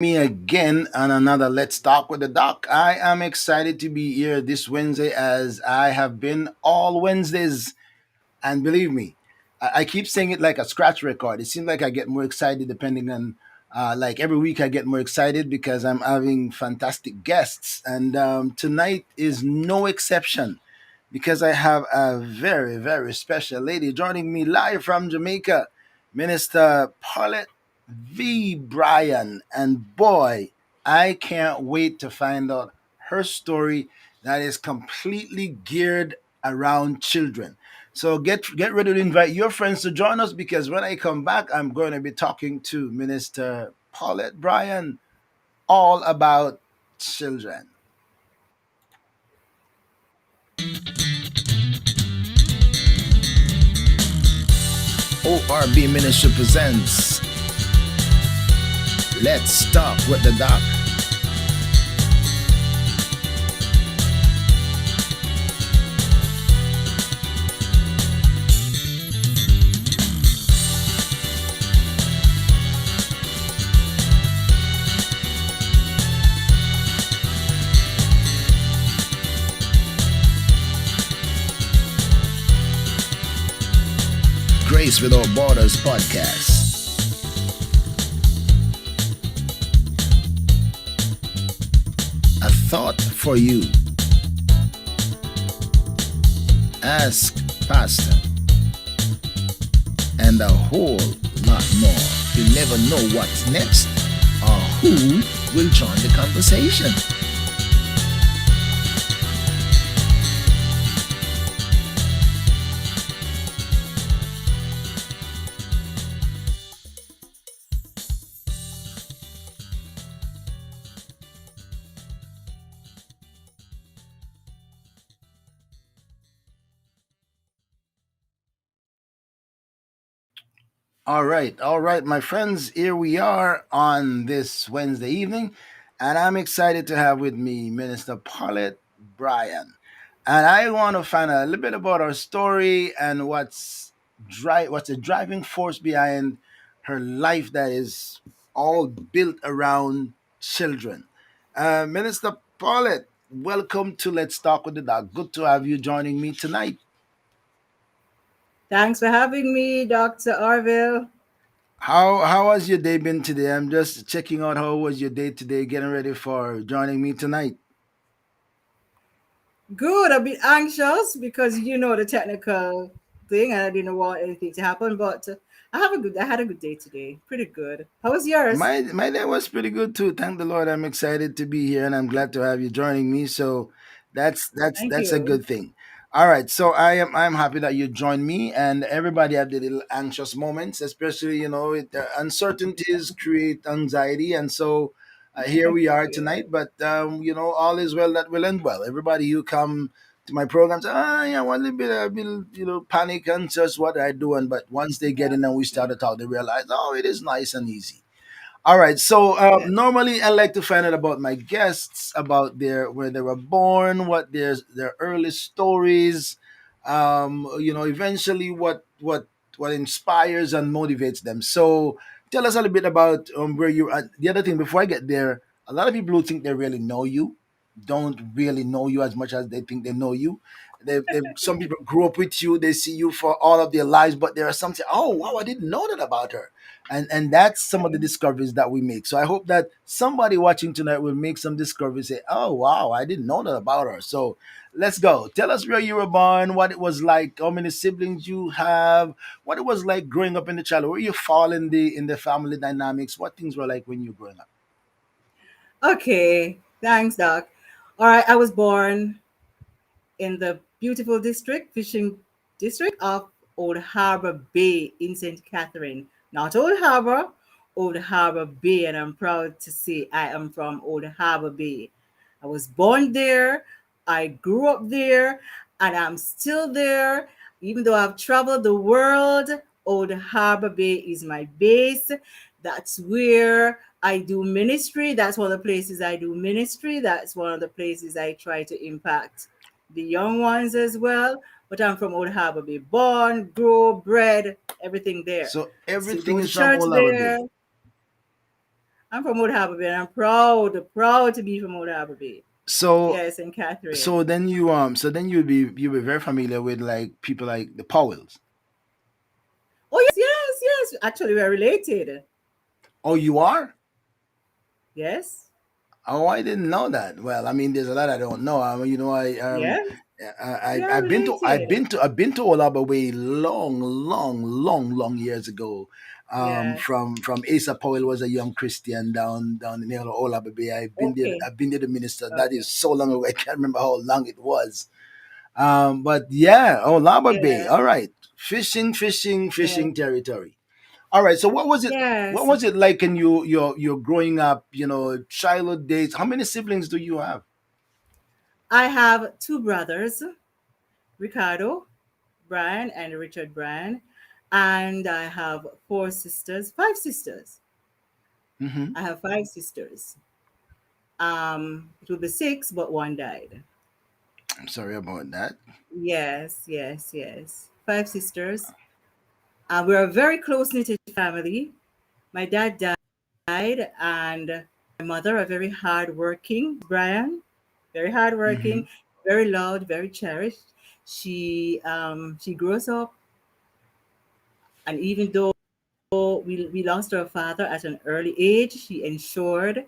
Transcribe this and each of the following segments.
Me again on another Let's Talk with the Doc. I am excited to be here this Wednesday as I have been all Wednesdays. And believe me, I keep saying it like a scratch record. It seems like I get more excited depending on, like every week I get more excited because I'm having fantastic guests. And tonight is no exception because I have a very, very special lady joining me live from Jamaica, Minister Paulette V. Bryan. And boy, I can't wait to find out her story that is completely geared around children. So get ready to invite your friends to join us because when I come back, I'm going to be talking to Minister Paulette Bryan all about children. ORB Ministry presents Let's Talk with the Doc. Grace Without Borders podcast. A thought for you. Ask Pastor. And a whole lot more. You never know what's next or who will join the conversation. All right, my friends. Here we are on this Wednesday evening, and I'm excited to have with me Minister Paulette Bryan. And I want to find out a little bit about her story and what's the driving force behind her life that is all built around children. Minister Paulette, welcome to Let's Talk with the Doc. Good to have you joining me tonight. Thanks for having me, Dr. Arville. How has your day been today? I'm just checking out how was your day today, getting ready for joining me tonight. Good, a bit anxious because you know the technical thing and I didn't want anything to happen, but I had a good day today. Pretty good. How was yours? My day was pretty good too. Thank the Lord. I'm excited to be here and I'm glad to have you joining me. So Thank that's a you. good thing. All right. So I'm happy that you joined me and everybody have the little anxious moments, especially uncertainties create anxiety and so here we are Yeah. tonight. But all is well that will end well. Everybody who come to my programs, yeah, one little bit, a bit, panic and just what I doing. But once they get Yeah. in and we start to talk, they realize, oh, it is nice and easy. All right. So Yeah. normally I like to find out about my guests, about their where they were born, what their early stories. Eventually what inspires and motivates them. So tell us a little bit about where you. The other thing before I get there, a lot of people who think they really know you don't really know you as much as they think they know you. Some people grew up with you, they see you for all of their lives, but there are some say, "Oh wow, I didn't know that about her." And that's some of the discoveries that we make. So I hope that somebody watching tonight will make some discoveries. Say, "Oh wow, I didn't know that about her." So let's go. Tell us where you were born, what it was like, how many siblings you have, what it was like growing up in the childhood, where you fall in the family dynamics, what things were like when you were growing up. Okay. Thanks, Doc. All right. I was born in the beautiful fishing district of Old Harbor Bay in St. Catherine. Not Old Harbor Bay, and I'm proud to say I am from Old Harbor Bay. I was born there, I grew up there, and I'm still there. Even though I've traveled the world, Old Harbor Bay is my base. That's where I do ministry. That's one of the places I do ministry. That's one of the places I try to impact the young ones as well. But I'm from Old Harbor Bay, born, grow, bred, everything there. So So everything go to is from church Olava there. Bay. I'm from Old Harbor Bay, and I'm proud to be from Old Harbor Bay. So Yes, and Catherine. so then you'll be very familiar with like people like the Powells. Oh yes. Actually, we're related. Oh, you are? Yes, Oh, I didn't know that. Well, I mean, there's a lot I don't know. I mean, yes, we are I've been to related. Olaba way long years ago. Yes. From Asa Powell was a young Christian down in Olaba Bay. Okay. I've been there to minister. That is Okay. so long ago. I can't remember how long it was. But yeah, Olaba Bay. Yeah. All right, Yeah. fishing territory. All right. So what was it? What Yes. was it like in your growing up? Childhood days. How many siblings do you have? I have two brothers, Ricardo, Bryan, and Richard Bryan, and I have four sisters, five sisters. Hmm. I have five sisters. It will be six, but one died. I'm sorry about that. Yes. Five sisters. We're a very close knitted family. My dad died, and my mother, a very hardworking, Bryan, very Hmm. hardworking, very loved, very cherished. She grows up, and even though we lost our father at an early age, she ensured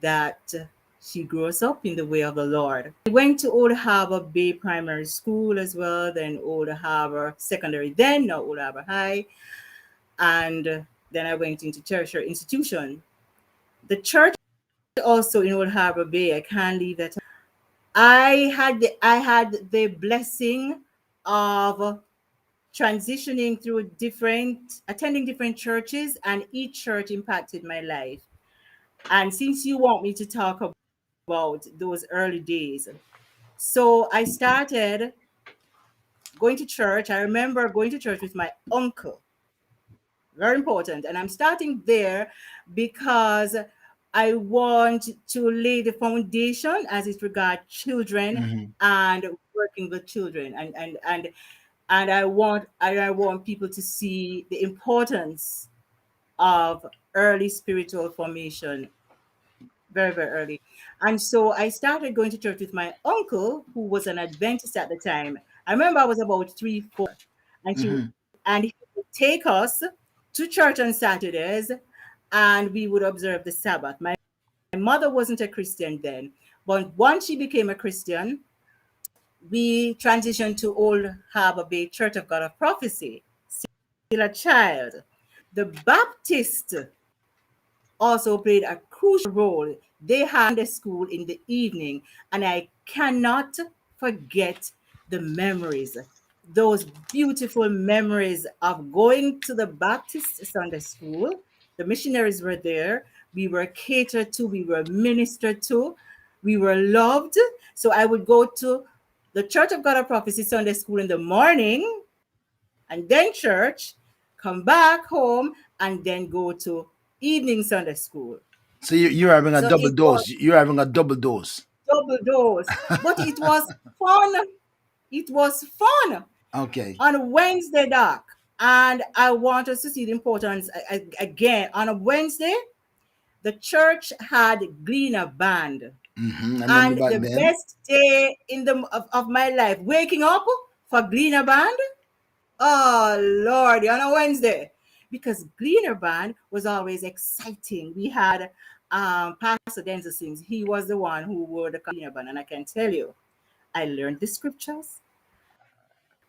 that she grows up in the way of the Lord. I went to Old Harbor Bay Primary School as well, then Old Harbor Secondary, then now Old Harbor High, and then I went into tertiary institution. The church also in Old Harbor Bay, I can't leave that. I had the blessing of transitioning through attending different churches, and each church impacted my life. And since you want me to talk about those early days, so I started going to church. I remember going to church with my uncle, very important. And I'm starting there because I want to lay the foundation as it regards children Hmm. and working with children, and I want people to see the importance of early spiritual formation, very early. And so I started going to church with my uncle, who was an Adventist at the time. I remember I was about 3, 4, Hmm. and he would take us to church on Saturdays, and we would observe the Sabbath. My mother wasn't a Christian then, but once she became a Christian, we transitioned to Old Harbor Bay Church of God of Prophecy, still a child. The Baptist also played a crucial role. They had a school in the evening, and I cannot forget the memories, those beautiful memories of going to the Baptist Sunday school. The missionaries were there. We were catered to, we were ministered to, we were loved. So I would go to the Church of God of Prophecy Sunday school in the morning, and then church, come back home, and then go to evening Sunday school. So you're having a So double it was dose. You're having a double dose. double dose, but it was fun. It was fun Okay. on Wednesday, Doc. And I want us to see the importance again. On a Wednesday, the church had Gleaner Band. I remember And back the then. best day of my life, waking up for Gleaner Band. Oh Lord, on a Wednesday. Because Gleaner Band was always exciting. We had Pastor Denzel Sims. He was the one who would Gleaner Band. And I can tell you, I learned the scriptures.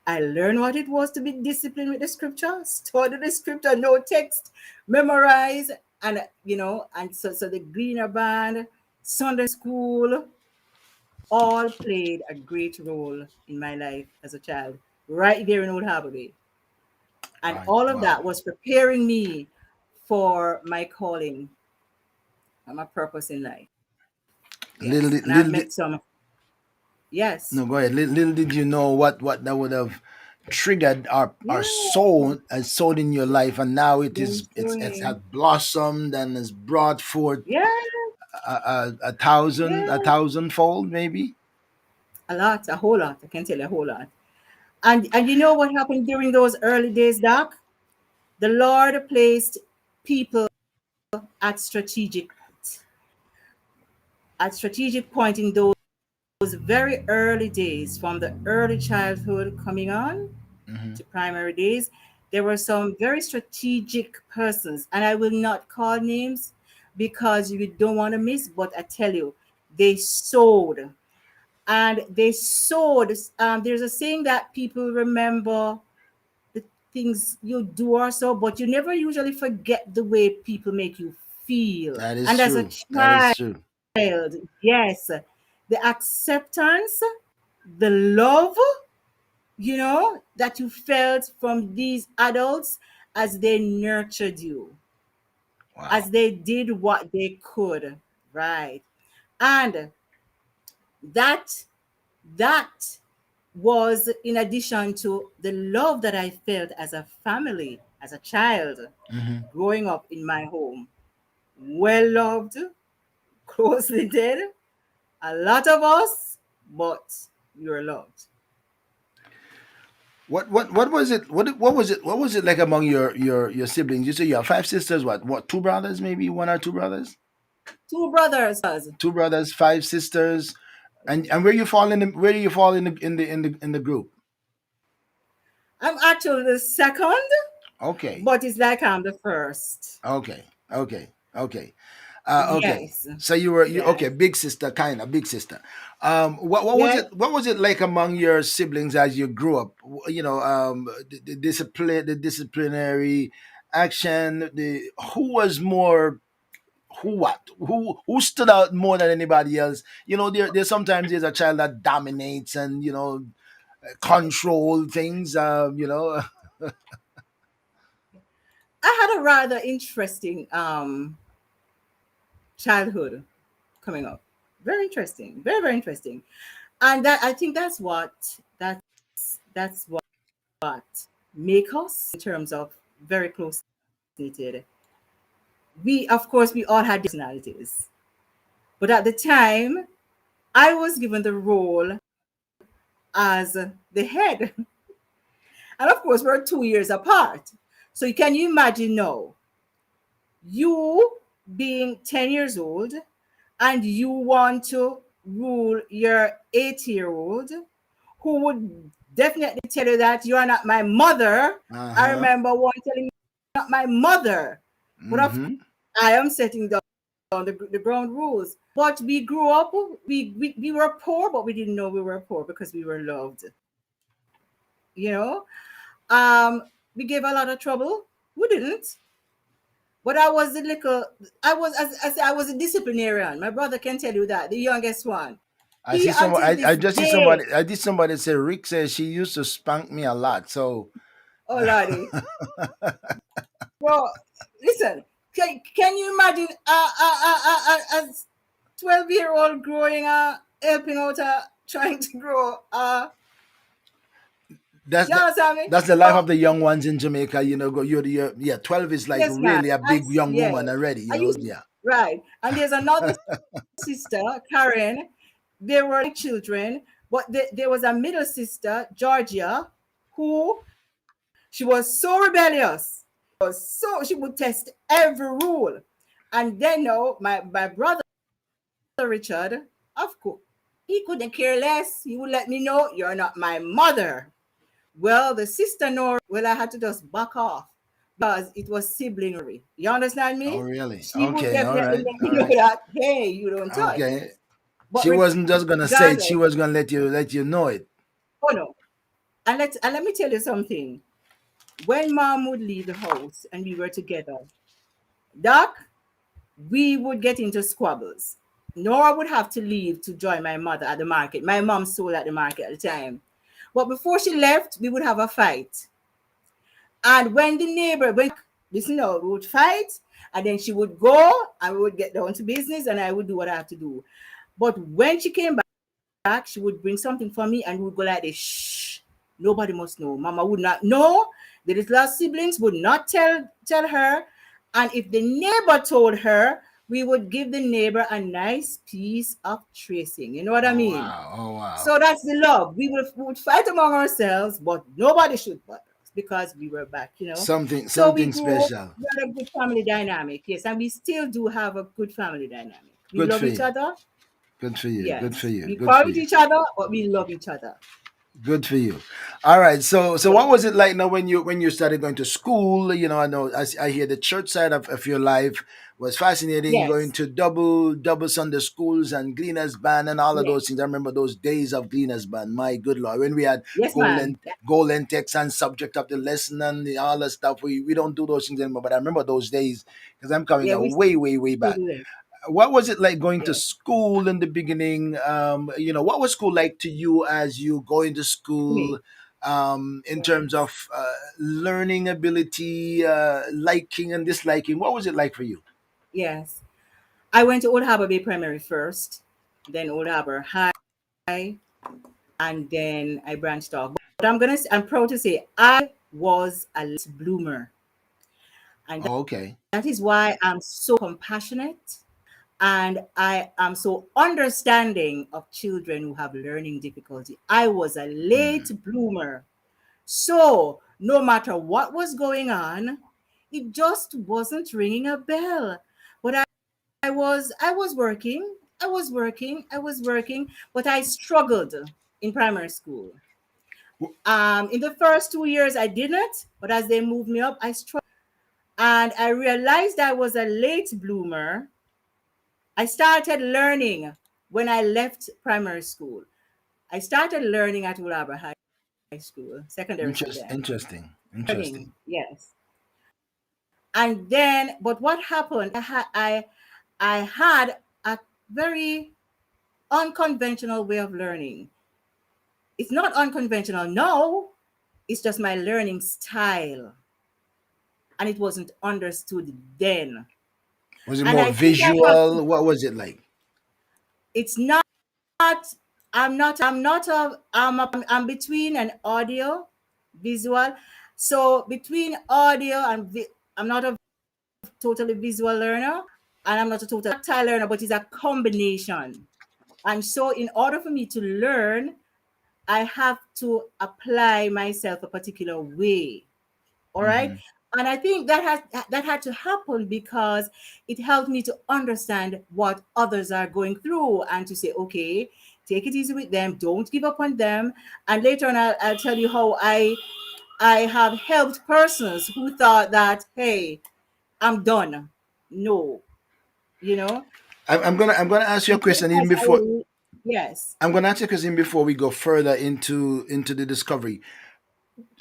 I learned what it was to be disciplined with the scripture, study the scripture, know text, memorize, and so the Gleaner Band, Sunday school, all played a great role in my life as a child, right there in Old Harbor Bay. And Right. all of Wow. that was preparing me for my calling and my purpose in life. Little Yes. did- And I've little met did, some, yes. no, go ahead. Little did you know what that would have triggered our Yeah. soul in your life, and now Been it's doing. had blossomed and has brought forth Yeah. a Yeah. thousandfold, maybe. A lot, a whole lot. I can tell you a whole lot. And you know what happened during those early days, Doc? The Lord placed people at strategic point in those very early days, from the early childhood coming on Hmm. to primary days, there were some very strategic persons, and I will not call names because you don't want to miss, but I tell you, they sowed. And they sowed. There's a saying that people remember the things you do or so, but you never usually forget the way people make you feel. That is And as a true. That is child, true. yes, the acceptance, the love, that you felt from these adults as they nurtured you, Wow. as they did what they could, right? And that that was in addition to the love that I felt as a family, as a child, Hmm. growing up in my home. Well loved, closely did, a lot of us, but you're loved. What was it? What was it? What was it like among your siblings? You say you have five sisters. What? Two brothers, maybe one or two brothers. Two brothers. Two brothers, five sisters, and where you fall in the where do you fall in the group? I'm actually the second, Okay, but it's like I'm the first. okay, okay, okay, okay. Yes, So you okay? yes, Big sister, kind of big sister. What was yes. it? What was it like among your siblings as you grew up? The discipline, the disciplinary action. The who was more who stood out more than anybody else. There sometimes there's a child that dominates and control things. I had a rather interesting childhood coming up. Very interesting, very very interesting, and that I think that's what make us in terms of very close knitted. We, of course, we all had personalities, but at the time, I was given the role as the head, and of course, we're 2 years apart. So can you imagine now, you being 10 years old, and you want to rule your 8-year-old, who would definitely tell you that you are not my mother. I Uh-huh. remember one telling me, not my mother. But of course, Mm-hmm. I am setting down the ground rules. But we grew up, we were poor, but we didn't know we were poor because we were loved. You know, we gave a lot of trouble. We didn't. But I was the little, I was, as I say, I was a disciplinarian. My brother can tell you that, the youngest one. I He, see somebody. until I this just see day, somebody. I did somebody say Rick says she used to spank me a lot. So oh Lordy, well, listen, can you imagine a 12-year-old growing, helping out, trying to grow, that's you the understand me? that's the life So, of the young ones in Jamaica. Go. Yeah. 12 is like yes, ma'am. really a And big young yes, woman already. I used, Yeah. right. And there's another sister, Karen. They were like children, but there was a middle sister, Georgia, who she was so rebellious. She would test every rule. And then now my brother Richard, of course, he couldn't care less. He would let me know you're not my mother. Well, the sister Nora, well, I had to just back off because it was sibling rivalry. You understand Oh, me? really? She would Okay. All definitely right. let me All know right. that, hey, you don't touch. Okay. But She wasn't just gonna say it. She regardless, was gonna let you know it. oh no. And let me tell you something. When mom would leave the house and we were together, Doc, we would get into squabbles. Nora would have to leave to join my mother at the market. My mom sold at the market at the time. But before she left, we would have a fight. And when the neighbor, when listen now, we would fight, and then she would go, and we would get down to business, and I would do what I have to do. But when she came back, she would bring something for me, and we would go like this, shh, nobody must know. Mama would not know. The little siblings would not tell her. And if the neighbor told her, we would give the neighbor a nice piece of tracing. You know what I Oh mean? wow. Oh wow. So that's the love. We would fight among ourselves, but nobody should bother us. because we were back, you know. So we Something grew up, special. we had a good family dynamic, yes, and we still do have a good family dynamic. We Good love for each you. other, Good for you. Good for yes. you. We Good for quarrel with you. each other, but we love each other. Good for you. All right. So what Yes, was it like now when you started going to school? You know, I know I hear the church side of your life was fascinating. Going yes, to double Sunday schools and Gleaners Band and all of those yes, things. I remember those days of Gleaners Band. My good Lord, when we had yes, man. golden text and subject of the lesson and all the stuff. We don't do those things anymore. But I remember those days because I'm coming Yeah, a we way still back. do that. What was it like going to Yes, school in the beginning? What was school like to you as you going to to me. school? In terms Yes, of learning ability, liking and disliking, what was it like for you? yes. I went to Old Harbor Bay Primary first, then Old Harbor High, and then I branched off. But I'm proud to say I was a late bloomer, and Oh, okay. that is why I'm so compassionate and I am so understanding of children who have learning difficulty. I was a late Mm. bloomer. So no matter what was going on, it just wasn't ringing a bell. But I was working, I was working, but I struggled in primary school. In the first 2 years, I didn't, but as they moved me up, I struggled. And I realized I was a late bloomer. I started learning when I left primary school. I started learning at Ulaba High School, secondary school then. Interesting. Learning, Interesting. yes. And then, but what happened? I had a very unconventional way of learning. It's not unconventional, no. It's just my learning style, and it wasn't understood then. Was it And more I think I have. visual? What was it like? It's not. I'm between an audio, visual. So between audio and I'm not a totally visual learner, and I'm not a total tactile learner, but it's a combination. And so, in order for me to learn, I have to apply myself a particular way. All right. Hmm. And I think that had to happen because it helped me to understand what others are going through and to say, okay, take it easy with them, don't give up on them. And later on, I'll tell you how I have helped persons who thought that, hey, I'm done. No, you know, I'm gonna ask you a question even because before yes, I'm gonna ask you a question before we go further into the discovery.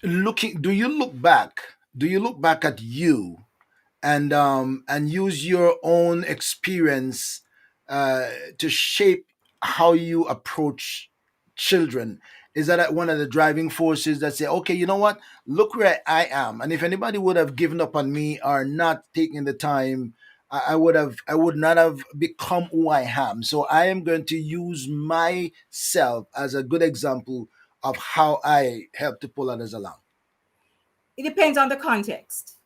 Looking, do you look back at you and use your own experience uh, to shape how you approach children? Is that one of the driving forces that say, okay, you know what, look where I am, and if anybody would have given up on me or not taking the time, I would not have become who I am. So I am going to use myself as a good example of how I help to pull others along. it depends on the context.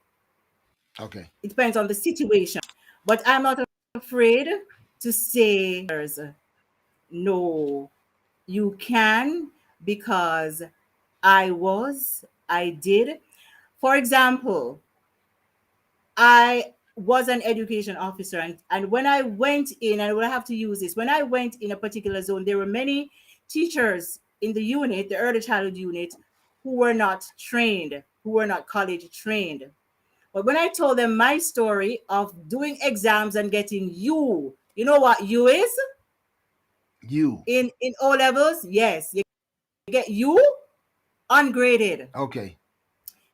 Okay. It depends on the situation. But I'm not afraid to say others, no, you can, because I did. For example, I was an education officer, and when I went in, and I will have to use this, when I went in a particular zone, there were many teachers in the unit, the early childhood unit, who were not trained, who were not college trained. But when I told them my story of doing exams and getting you know what you is You. in O levels? Yes, you get you ungraded. Okay.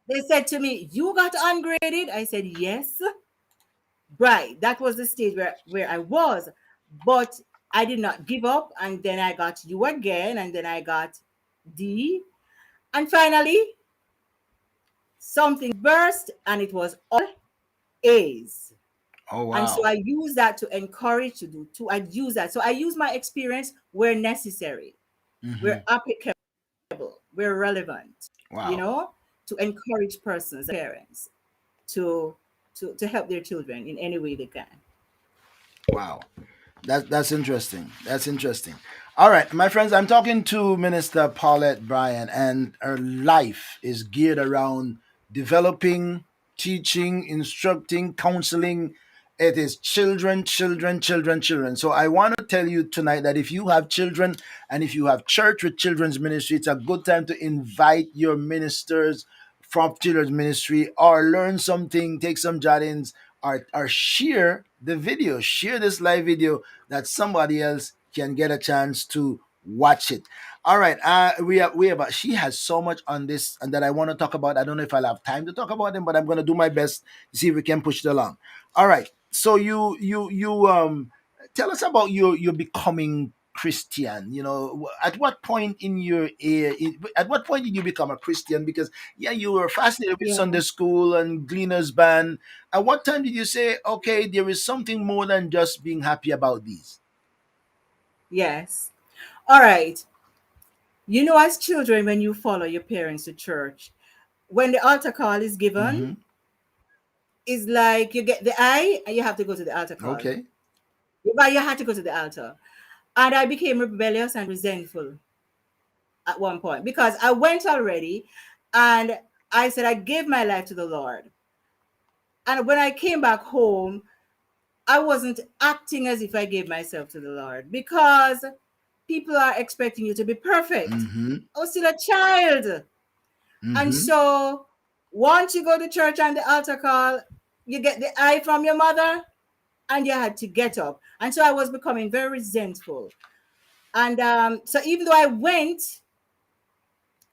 They said to me, "You got ungraded?" I said, "Yes." Right. That was the stage where I was. But I did not give up. And then I got you again. And then I got D. And finally, something burst and it was all A's. Oh And so wow. I use that to encourage to do too. I use that. So I use my experience where necessary, Hmm. where applicable, where relevant, you Wow. know, to encourage persons, parents, to to help their children in any way they can. Wow. That's interesting. That's interesting. All right, my friends, I'm talking to Minister Paulette Bryan, and her life is geared around developing, teaching, instructing, counseling. It is children, children, children, children. So I want to tell you tonight that if you have children and if you have church with children's ministry, it's a good time to invite your ministers from children's ministry or learn something, take some jottings, or share the video, share this live video that somebody else can get a chance to watch it. All right, we have she has so much on this and that I want to talk about. I don't know if I'll have time to talk about them, but I'm going to do my best to see if we can push it along. All right, so you tell us about your becoming Christian. You know, at what point in at what point did you become a Christian? Because yeah, you were fascinated with Yeah. Sunday school and Gleaner's band. At what time did you say, okay, there is something more than just being happy about these? Yes. All right. You know, as children, when you follow your parents to church, when the altar call is given, Mm-hmm. it's like you get the eye and you have to go to the altar call. Okay. But you had to go to the altar. And I became rebellious and resentful at one point because I went already and I said I gave my life to the Lord. And when I came back home, I wasn't acting as if I gave myself to the Lord because people are expecting you to be perfect. Mm-hmm. I was still a child. And Mm-hmm. so once you go to church and the altar call, you get the eye from your mother and you had to get up. And so I was becoming very resentful. And so even though I went,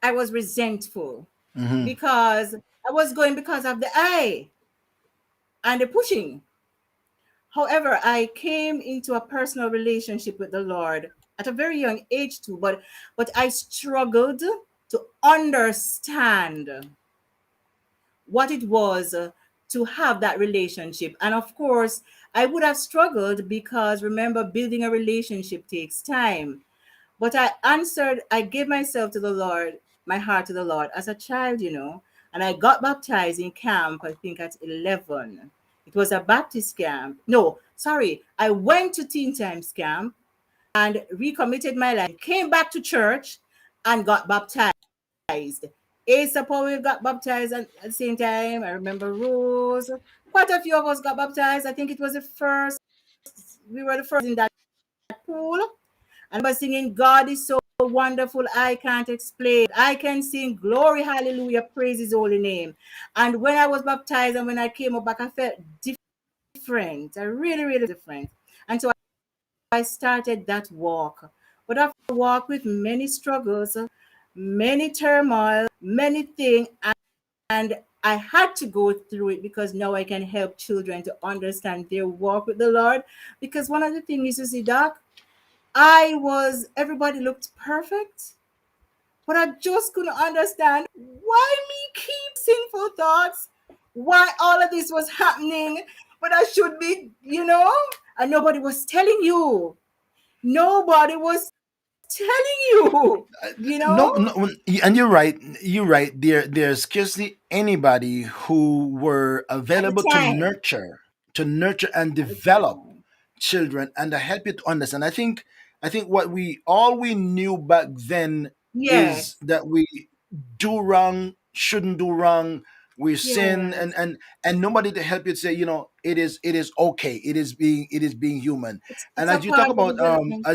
I was resentful Mm-hmm. because I was going because of the eye and the pushing. However, I came into a personal relationship with the Lord at a very young age too, but I struggled to understand what it was to have that relationship. And of course, I would have struggled because remember, building a relationship takes time. But I answered, I gave myself to the Lord, my heart to the Lord as a child, and I got baptized in camp, I think at 11. It was a Baptist camp. No, sorry, I went to Teen Times camp and recommitted my life, came back to church and got baptized. Asa Powell got baptized at the same time. I remember Rose. Quite a few of us got baptized. I think it was the first, we were the first in that pool. And I was singing, God is so wonderful, I can't explain. I can sing glory, hallelujah, praise his holy name. And when I was baptized and when I came up back, I felt different. I really, really different. And so I started that walk. But after a walk with many struggles, many turmoil, many things, and I had to go through it because now I can help children to understand their walk with the Lord. Because one of the things you see, Doc, everybody looked perfect, but I just couldn't understand why me keep sinful thoughts, why all of this was happening, but I should be, and nobody was telling you. Nobody was telling you, you No, know, no, and you're right. You're right. There's scarcely anybody who were at the available time. to nurture and At the develop time. children and to help you to understand. I think what we all we knew back then is Yes, that we do wrong, shouldn't do wrong. We sin, and yes. and nobody to help you to say, it is okay. It is being human. And It's a as you talk part of about development.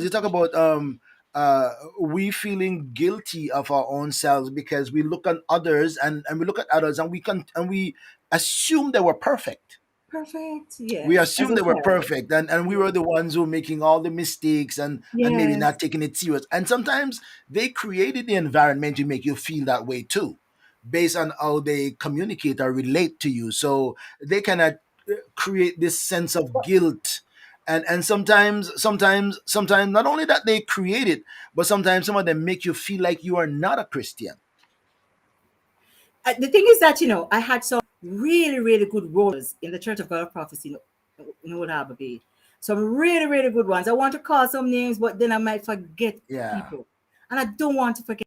uh, we feeling guilty of our own selves because we look at others and we look at others and we assume they were perfect. Perfect. We Yes, as assume a they were child. perfect, and we were Yes. the ones who were making all the mistakes and maybe Yes. not taking it serious. And sometimes they created the environment to make you feel that way too, based on how they communicate or relate to you. So they cannot create this sense of guilt. And sometimes not only that they create it, but sometimes some of them make you feel like you are not a Christian. The thing is that I had some really really good role models in the Church of God of Prophecy in Old Harbor Bay. Some really really good ones. I want to call some names, but then I might forget Yeah. people, and I don't want to forget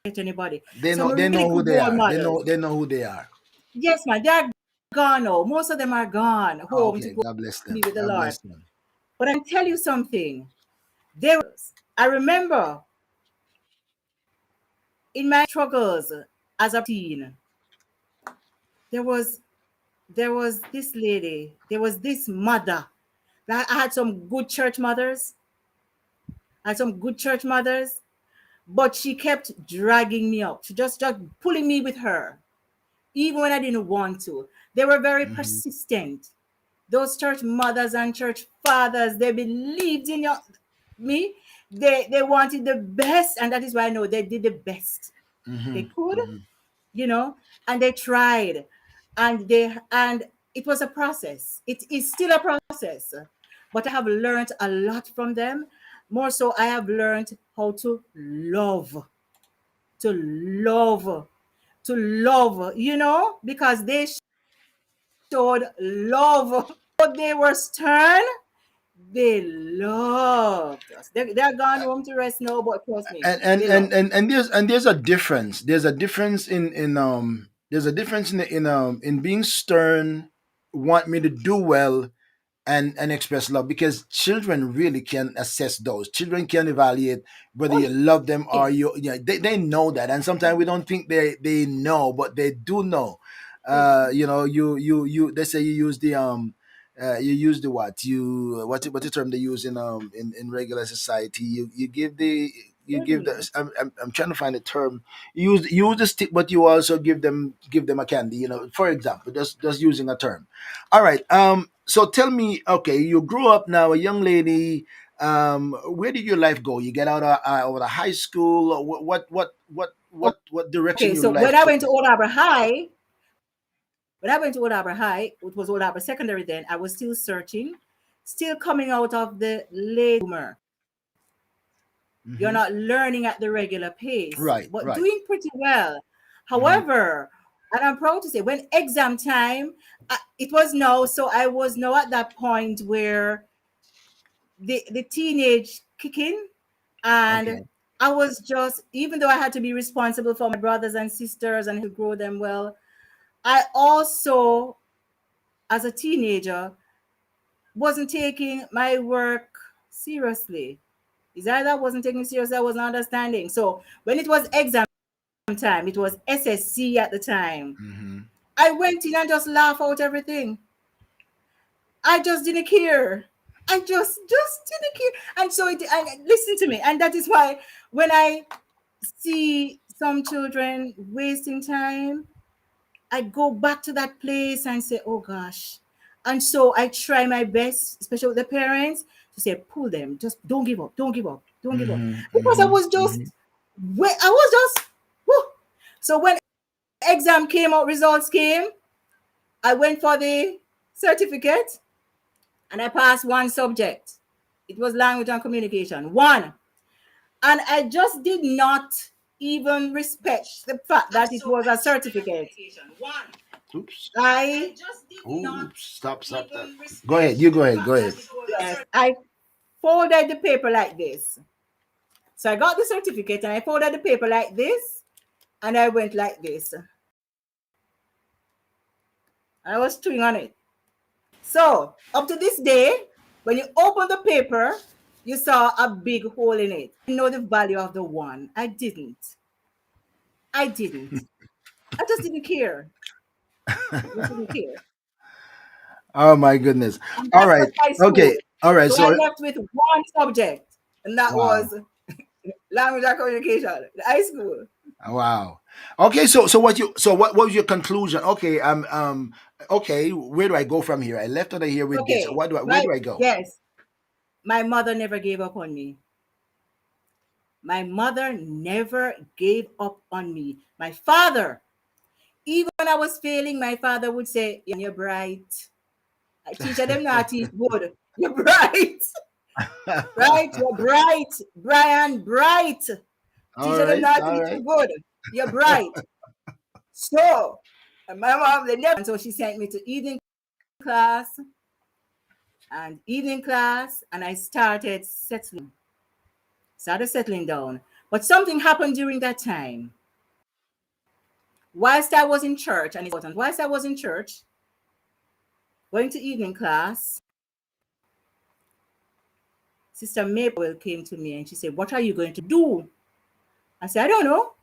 anybody. They Some know they really know who good they role are. They models. know they know who they are. Yes, man, they're gone now. Most of them are gone home to Okay, go God bless be them. with the God Lord. bless them. But I can tell you something. They were, I remember in my struggles as a teen, there was this lady, there was this mother. I had some good church mothers. I had some good church mothers, but she kept dragging me up. She just pulling me with her, even when I didn't want to. They were very Mm-hmm. persistent. Those church mothers and church fathers, they believed in me. They wanted the best, and that is why I know they did the best they Mm-hmm. could, Mm-hmm. you know, and they tried, and it was a process. It is still a process, but I have learned a lot from them. More so, I have learned how to love, to love, because they showed love. Though they were stern, they loved us. They're gone home to rest now, but trust me, and they and love. and and there's a difference. There's a difference there's a difference in being stern, want me to do well, and express love, because children really can assess those. Children can evaluate whether Oh, you love them or yes. you, yeah, they know that. And sometimes we don't think they know, but they do know. You they say you use the you use the what you what the term they use in regular society. You give the, you What do give you the, mean? I'm trying to find the term. Use the stick, but you also give them a candy, for example, just using a term. All right. So tell me, okay, you grew up now, a young lady. Where did your life go? You get out of high school. Or what direction Okay, your so life took you? when I went to Old Harbor High, it was Old Harbor Secondary then, I was still searching, still coming out of the late bloomer. You're Hmm. not learning at the regular pace, Right, but right. doing pretty well. Hmm. However, and I'm proud to say, when exam time, it was now, so I was now at that point where the teenage kicking, and Okay. I was just, even though I had to be responsible for my brothers and sisters and to grow them well, I also, as a teenager, wasn't taking my work seriously. Is either I wasn't taking it seriously, I wasn't understanding. So when it was exam time, it was SSC at the time. Hmm. I went in and just laugh out everything. I just didn't care. I just didn't care. And so and listen to me. And that is why when I see some children wasting time, I go back to that place and say, oh gosh. And so I try my best, especially with the parents, to say, pull them, just don't give up, don't give up, don't give up. Hmm. Because I Hmm. was Hmm. just, I was just, whew. So when exam came out, results came, I went for the certificate and I passed one subject. It was language and communication. One. And I just did not even respect the fact that it was a certificate. Oops. I Ooh, stop. Go ahead. You go ahead. Go ahead. Yes, I folded the paper like this. So I got the certificate and I folded the paper like this and I went like this. I was chewing on it. So up to this day, when you open the paper, you saw a big hole in it. I know the value of the one. I didn't. I didn't. I just didn't care. I just didn't care. Oh my goodness. And All that was right. high school. Okay. All right. So I So left with one subject, and that wow. was language and communication, high school. Wow. Okay, so what was your conclusion? Okay, okay, where do I go from here? I left out of here with this. Okay, Where do I go? yes, my mother never gave up on me. My mother never gave up on me. My father, even when I was failing, my father would say, "You're bright. I teach them not teach good. You're bright, right? You're bright, Bryan, bright. All Teacher them right, not all teach right. you good. You're bright." So, and my mom, they never, and so she sent me to class evening class, and I started settling down. But something happened during that time. Whilst I was in church, and it's important, whilst I was in church, going to evening class, Sister Maple came to me and she said, "What are you going to do?" I said, "I don't know."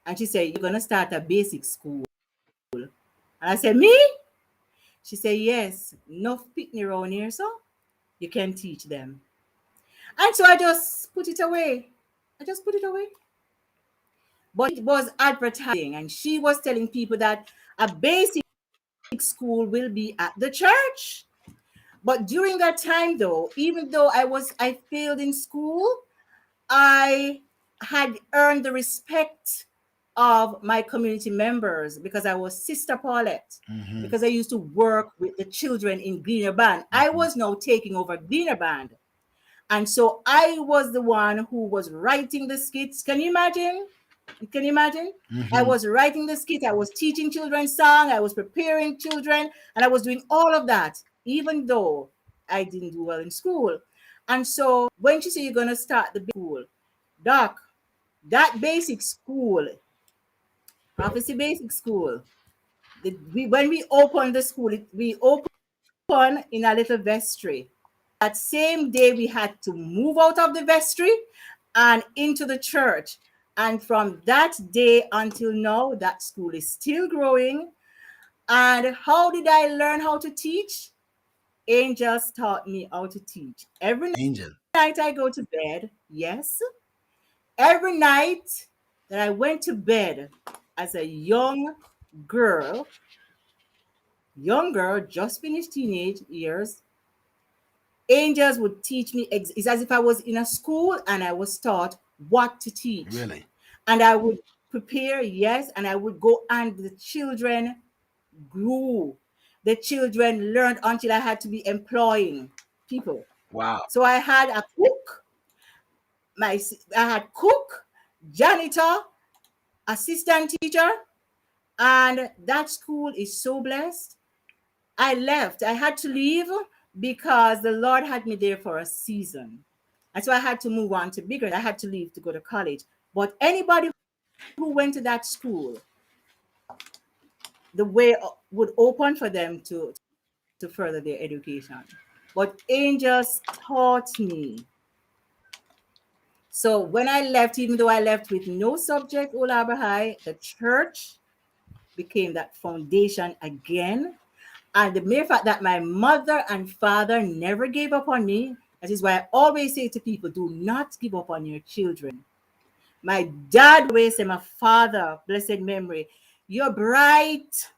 And she said, "You're going to start a basic school." And I said, "Me?" She said, "Yes, enough picnic around here, so you can teach them." And so I just put it away. I just put it away. But it was advertising, and she was telling people that a basic school will be at the church. But during that time, though, even though I failed in school, I had earned the respect of my community members because I was Sister Paulette, Mm-hmm. because I used to work with the children in Gleaner Band. I Mm-hmm. was now taking over Gleaner Band. And so I was the one who was writing the skits. Can you imagine? Can you imagine? I Mm-hmm. was writing the skit, I was teaching children song, I was preparing children, and I was doing all of that, even though I didn't do well in school. And so when she said you're gonna start the school, Doc, that basic school, prophecy basic school, when we opened the school, we opened in a little vestry. That same day, we had to move out of the vestry and into the church. And from that day until now, that school is still growing. And how did I learn how to teach? Angels taught me how to teach. Every Angel. night I go to bed, yes, every night that I went to bed as a girl, young girl, just finished teenage years, angels would teach me. It's as if I was in a school and I was taught what to teach. Really? And I would prepare, yes, and I would go, and the children grew. The children learned until I had to be employing people. Wow. So I had a cook, I had cook, janitor, assistant teacher, and that school is so blessed. I left. I had to leave because the Lord had me there for a season. And so I had to move on to bigger. I had to leave to go to college. But anybody who went to that school, the way would open for them to further their education. But angels taught me. So when I left, even though I left with no subject, Old Harbor High, the church became that foundation again. And the mere fact that my mother and father never gave up on me, that is why I always say to people, do not give up on your children. My dad always said, my father, blessed memory, you're bright.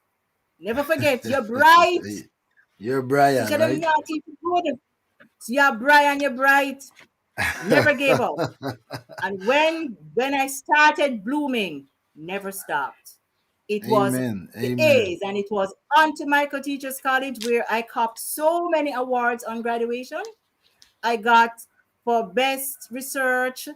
Never forget, you're bright. You're Teacher Bryan, them right? not teach you good. So you're Bryan, you're bright. Never gave up. And when I started blooming, never stopped. It was Amen. the Amen. A's, and it was on to Michael Teachers College where I copped so many awards on graduation. I got for best research.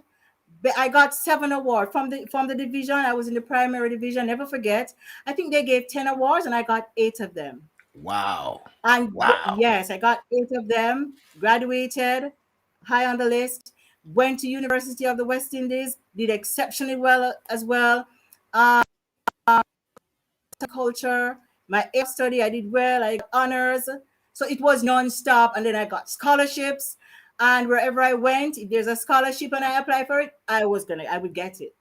I got 7 awards from the division. I was in the primary division. Never forget. I think they gave 10 awards, and I got 8 of them. Wow. And Wow. yes, I got 8 of them. Graduated high on the list. Went to University of the West Indies. Did exceptionally well as well. Culture. My study, I did well. I got honors. So it was non-stop. And then I got scholarships. And wherever I went, if there's a scholarship and I apply for it, I would get it.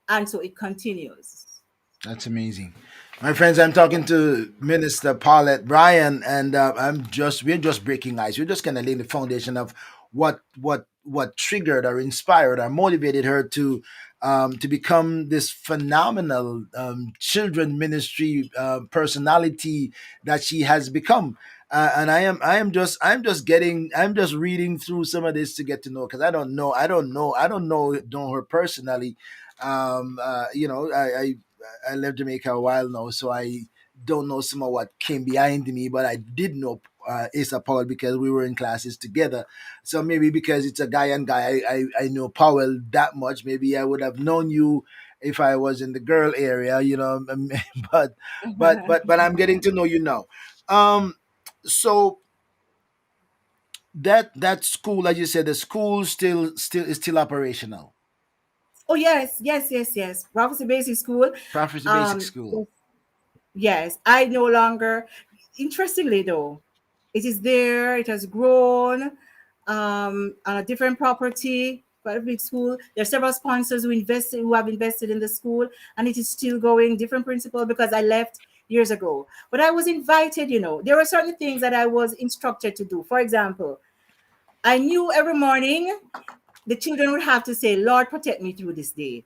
And so it continues. That's amazing. My friends, I'm talking to Minister Paulette Bryan, and we're just breaking ice. We're just kind of laying the foundation of what triggered or inspired or motivated her to become this phenomenal children ministry personality that she has become. And I'm just getting I'm just reading through some of this to get to know, because I don't know her personally. I left Jamaica a while now, so I don't know some of what came behind me, but I did know Asa Powell because we were in classes together. So maybe because it's a guy and guy, I know Powell that much. Maybe I would have known you if I was in the girl area, but but I'm getting to know you now. Um, so that school, as you said, the school still is still operational. Oh yes, yes, yes, yes. Prophecy Basic School. Prophecy Basic Um, School. yes, I no longer. Interestingly, though, it is there. It has grown. on a different property, quite a big school. There are several sponsors who have invested in the school, and it is still going. Different principal because I left years ago, but I was invited. There were certain things that I was instructed to do. For example, I knew every morning the children would have to say, "Lord, protect me through this day."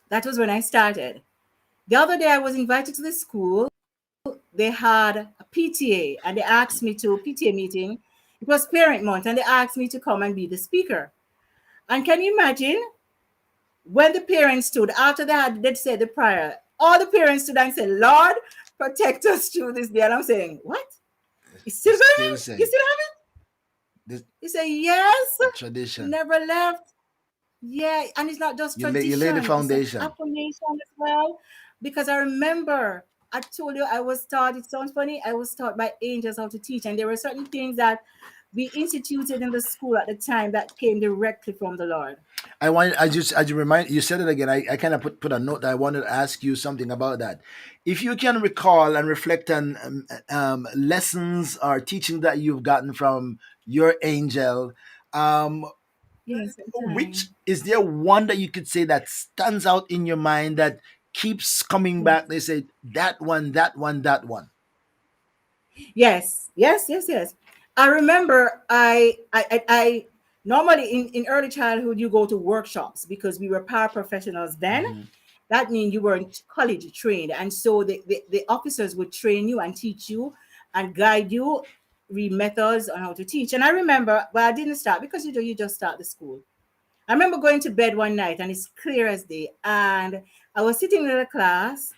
That was when I started. The other day, I was invited to the school. They had a PTA, and they asked me to PTA meeting. It was parent month, and they asked me to come and be the speaker. And can you imagine when the parents stood after they'd said the prayer, all the parents stood and said, "Lord, protect us through this day." And I'm saying, "What? It's still It's going still the on? You same. still have it?" This He said, "Yes, a tradition. never left." Yeah, and it's not just You lay the tradition, it's an foundation. affirmation as well. Because I remember, I told you I was taught, it sounds funny, I was taught by angels how to teach. And there were certain things that we instituted in the school at the time that came directly from the Lord. I just remind you said it again. I kind of put a note that I wanted to ask you something about that. If you can recall and reflect on lessons or teaching that you've gotten from your angel, um, Yes, at the which time. is there one that you could say that stands out in your mind that keeps coming Yes. back? They say that one, that one, that one. Yes, yes, yes, yes. I remember I normally in early childhood you go to workshops because we were paraprofessionals then. Hmm. That means you weren't college trained. And so the officers would train you and teach you and guide you, read methods on how to teach. And I remember, well, I didn't start because you just start the school. I remember going to bed one night and it's clear as day. And I was sitting in a class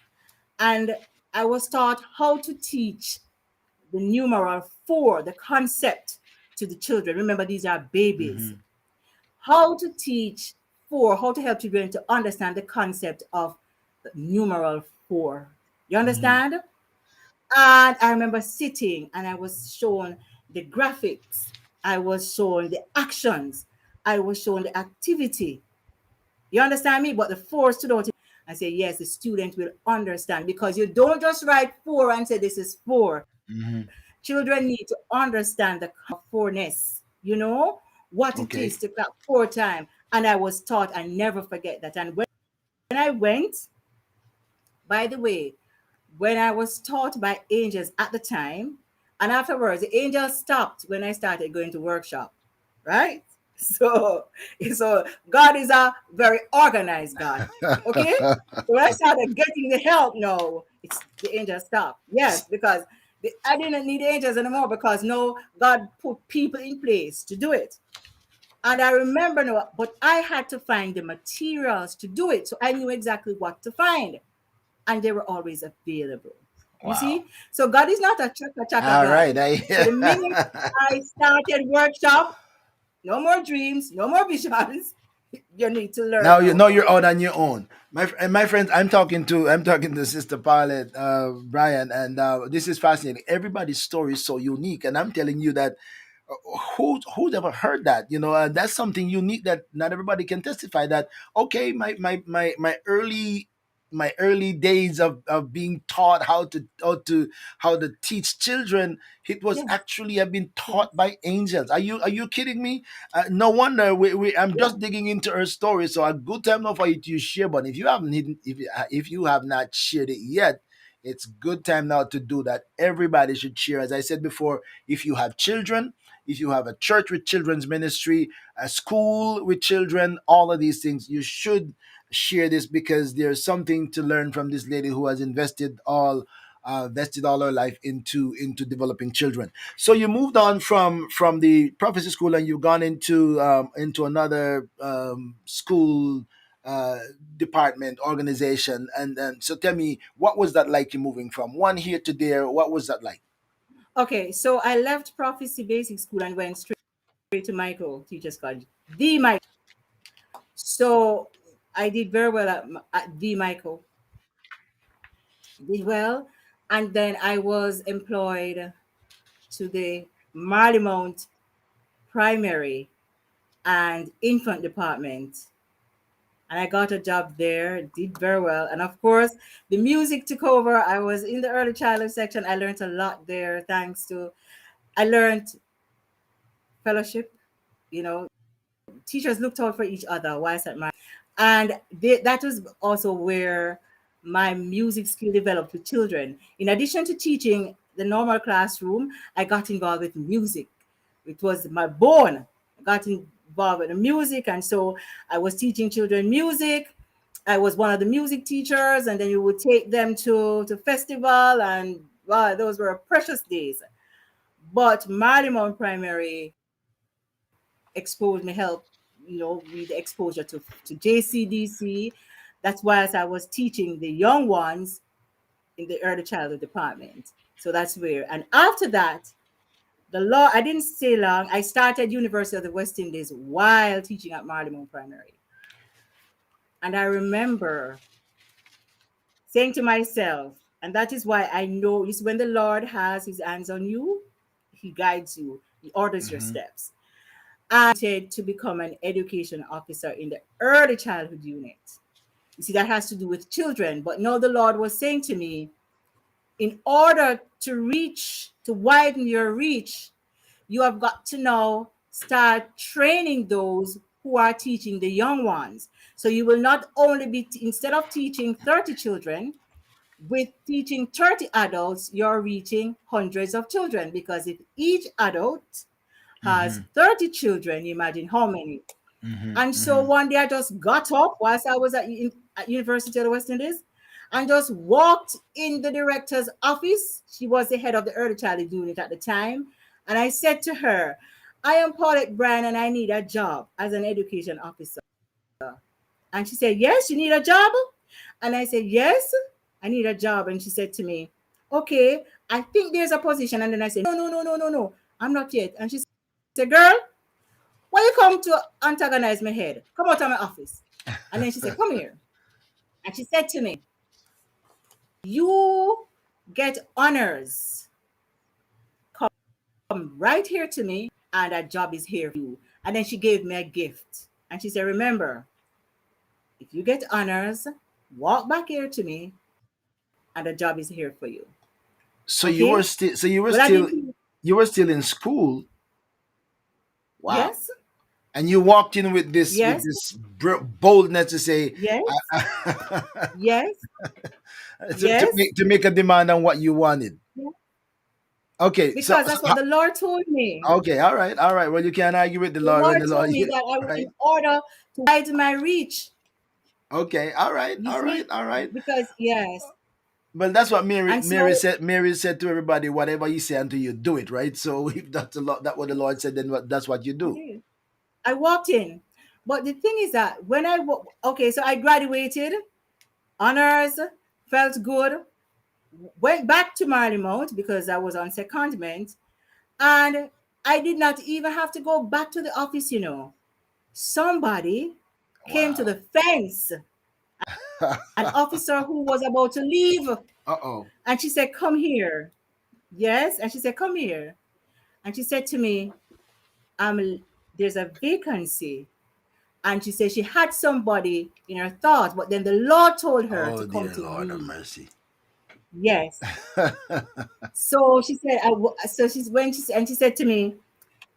and I was taught how to teach the numeral four, the concept to the children. Remember, these are babies. Hmm. How to teach four, how to help children to understand the concept of the numeral four. You Hmm. understand? And I remember sitting and I was shown the graphics, I was shown the actions, I was shown the activity. You understand me? But the four stood out. I say, yes, the student will understand because you don't just write four and say this is four. Hmm. Children need to understand the fourness, what it Okay. is to clap four times. And I was taught, I never forget that. And when I went, by the way, when I was taught by angels at the time, and afterwards, the angels stopped when I started going to workshop, right? So God is a very organized God. Okay? So when I started getting the help, no, it's the angels stopped. Yes, because I didn't need angels anymore because no, God put people in place to do it. And I remember, no, but I had to find the materials to do it. So I knew exactly what to find. And they were always available. You Wow. see? So God is not a chaka chaka All God. right. So the minute I started workshop, no more dreams, no more visions. You need to learn Now you now know how you're to. out on your own. My friends, I'm talking to Sister Paulette, Bryan, and this is fascinating. Everybody's story is so unique, and I'm telling you that who's ever heard that, and that's something unique that not everybody can testify that. Okay, my early days of being taught how to teach children, it was Yes, actually have been yes, taught by angels. Are you kidding me? No wonder I'm yeah, just digging into her story, so a good time now for you to share. But if you have not shared it yet, it's good time now to do that. Everybody should share. As I said before, if you have children, if you have a church with children's ministry, a school with children, all of these things, you should share this because there's something to learn from this lady who has invested all her life into developing children. So you moved on from the prophecy school and you've gone into another school uh, department organization, and so tell me, what was that like? You moving from one here to there, what was that like? okay. So I left Prophecy Basic School and went straight to Michael Teachers College, the Michael. So I did very well at the Michael, did well. And then I was employed to the Marlymount Primary and Infant Department. And I got a job there, did very well. And of course, the music took over. I was in the early childhood section. I learned a lot there, thanks to, I learned fellowship. You know, teachers looked out for each other whilst at my, and that was also where my music skill developed with children. In addition to teaching the normal classroom, I got involved with music. It was my bone. I got involved with the music, and so I was teaching children music. I was one of the music teachers, and then you would take them to festival, and wow, those were precious days. But Marlimount Primary exposed me, help, with the exposure to JCDC. That's why as I was teaching the young ones in the early childhood department. So that's where. And after that, the law, I didn't stay long. I started University of the West Indies while teaching at Marlimount Primary. And I remember saying to myself, and that is why I know is when the Lord has his hands on you, he guides you, he orders your Hmm. steps. I wanted to become an education officer in the early childhood unit. You see, that has to do with children. But now the Lord was saying to me, in order to reach, to widen your reach, you have got to now start training those who are teaching the young ones. So you will not only be, instead of teaching 30 children, with teaching 30 adults, you're reaching hundreds of children because if each adult has Hmm. 30 children, imagine how many. Hmm. And so Hmm. one day I just got up whilst I was at University of the West Indies and just walked in the director's office. She was the head of the early childhood unit at the time. And I said to her, I am Paulette Bryan and I need a job as an education officer. And she said, yes, you need a job? And I said, yes, I need a job. And she said to me, okay, I think there's a position. And then I said, no, no, no, no, no, no, I'm not yet. And she said, girl, why you come to antagonize my head? Come out of my office. And then she said, come here. And she said to me, you get honors. Come right here to me, and a job is here for you. And then she gave me a gift. And she said, remember, if you get honors, walk back here to me, and a job is here for you. So you were Okay? still, But I didn't. you were still in school. Wow. Yes, And you walked in with yes, this boldness to say, yes, uh, yes, to yes. make a demand on what you wanted. Yes. Okay, Because that's what the Lord told me. okay, all right. Well, you can't argue with the The Lord when Lord the Lord, told me that right? in order to widen my reach, Okay, all right, you all right, see, all right. because yes, Well, that's what and so Mary said to everybody, whatever he say unto you, do it, right? So if that's a lot, that what the Lord said, then that's what you I do. did. I walked in, but the thing is that when okay, so I graduated, honors, felt good, went back to Marymount because I was on secondment, and I did not even have to go back to the office. Somebody came to Wow. the fence, an officer who was about to leave, Uh-oh. and she said, "Come here." Yes, and she said, "Come here." And she said to me, there's a vacancy. And she said she had somebody in her thoughts, but then the Lord told her to Oh come dear to Lord of me. mercy. Yes. So she said, so she's when she and she said to me,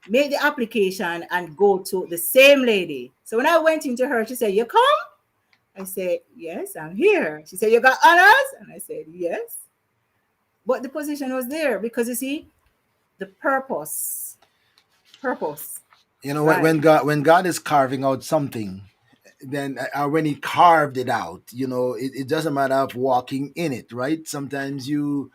make the application and go to the same lady. So when I went into her, she said, you come? I said, yes, I'm here. She said, you got honors? And I said, yes. But the position was there because you see, the purpose, You know, right? when God is carving out something, then when he carved it out, it doesn't matter of walking in it, right? Sometimes you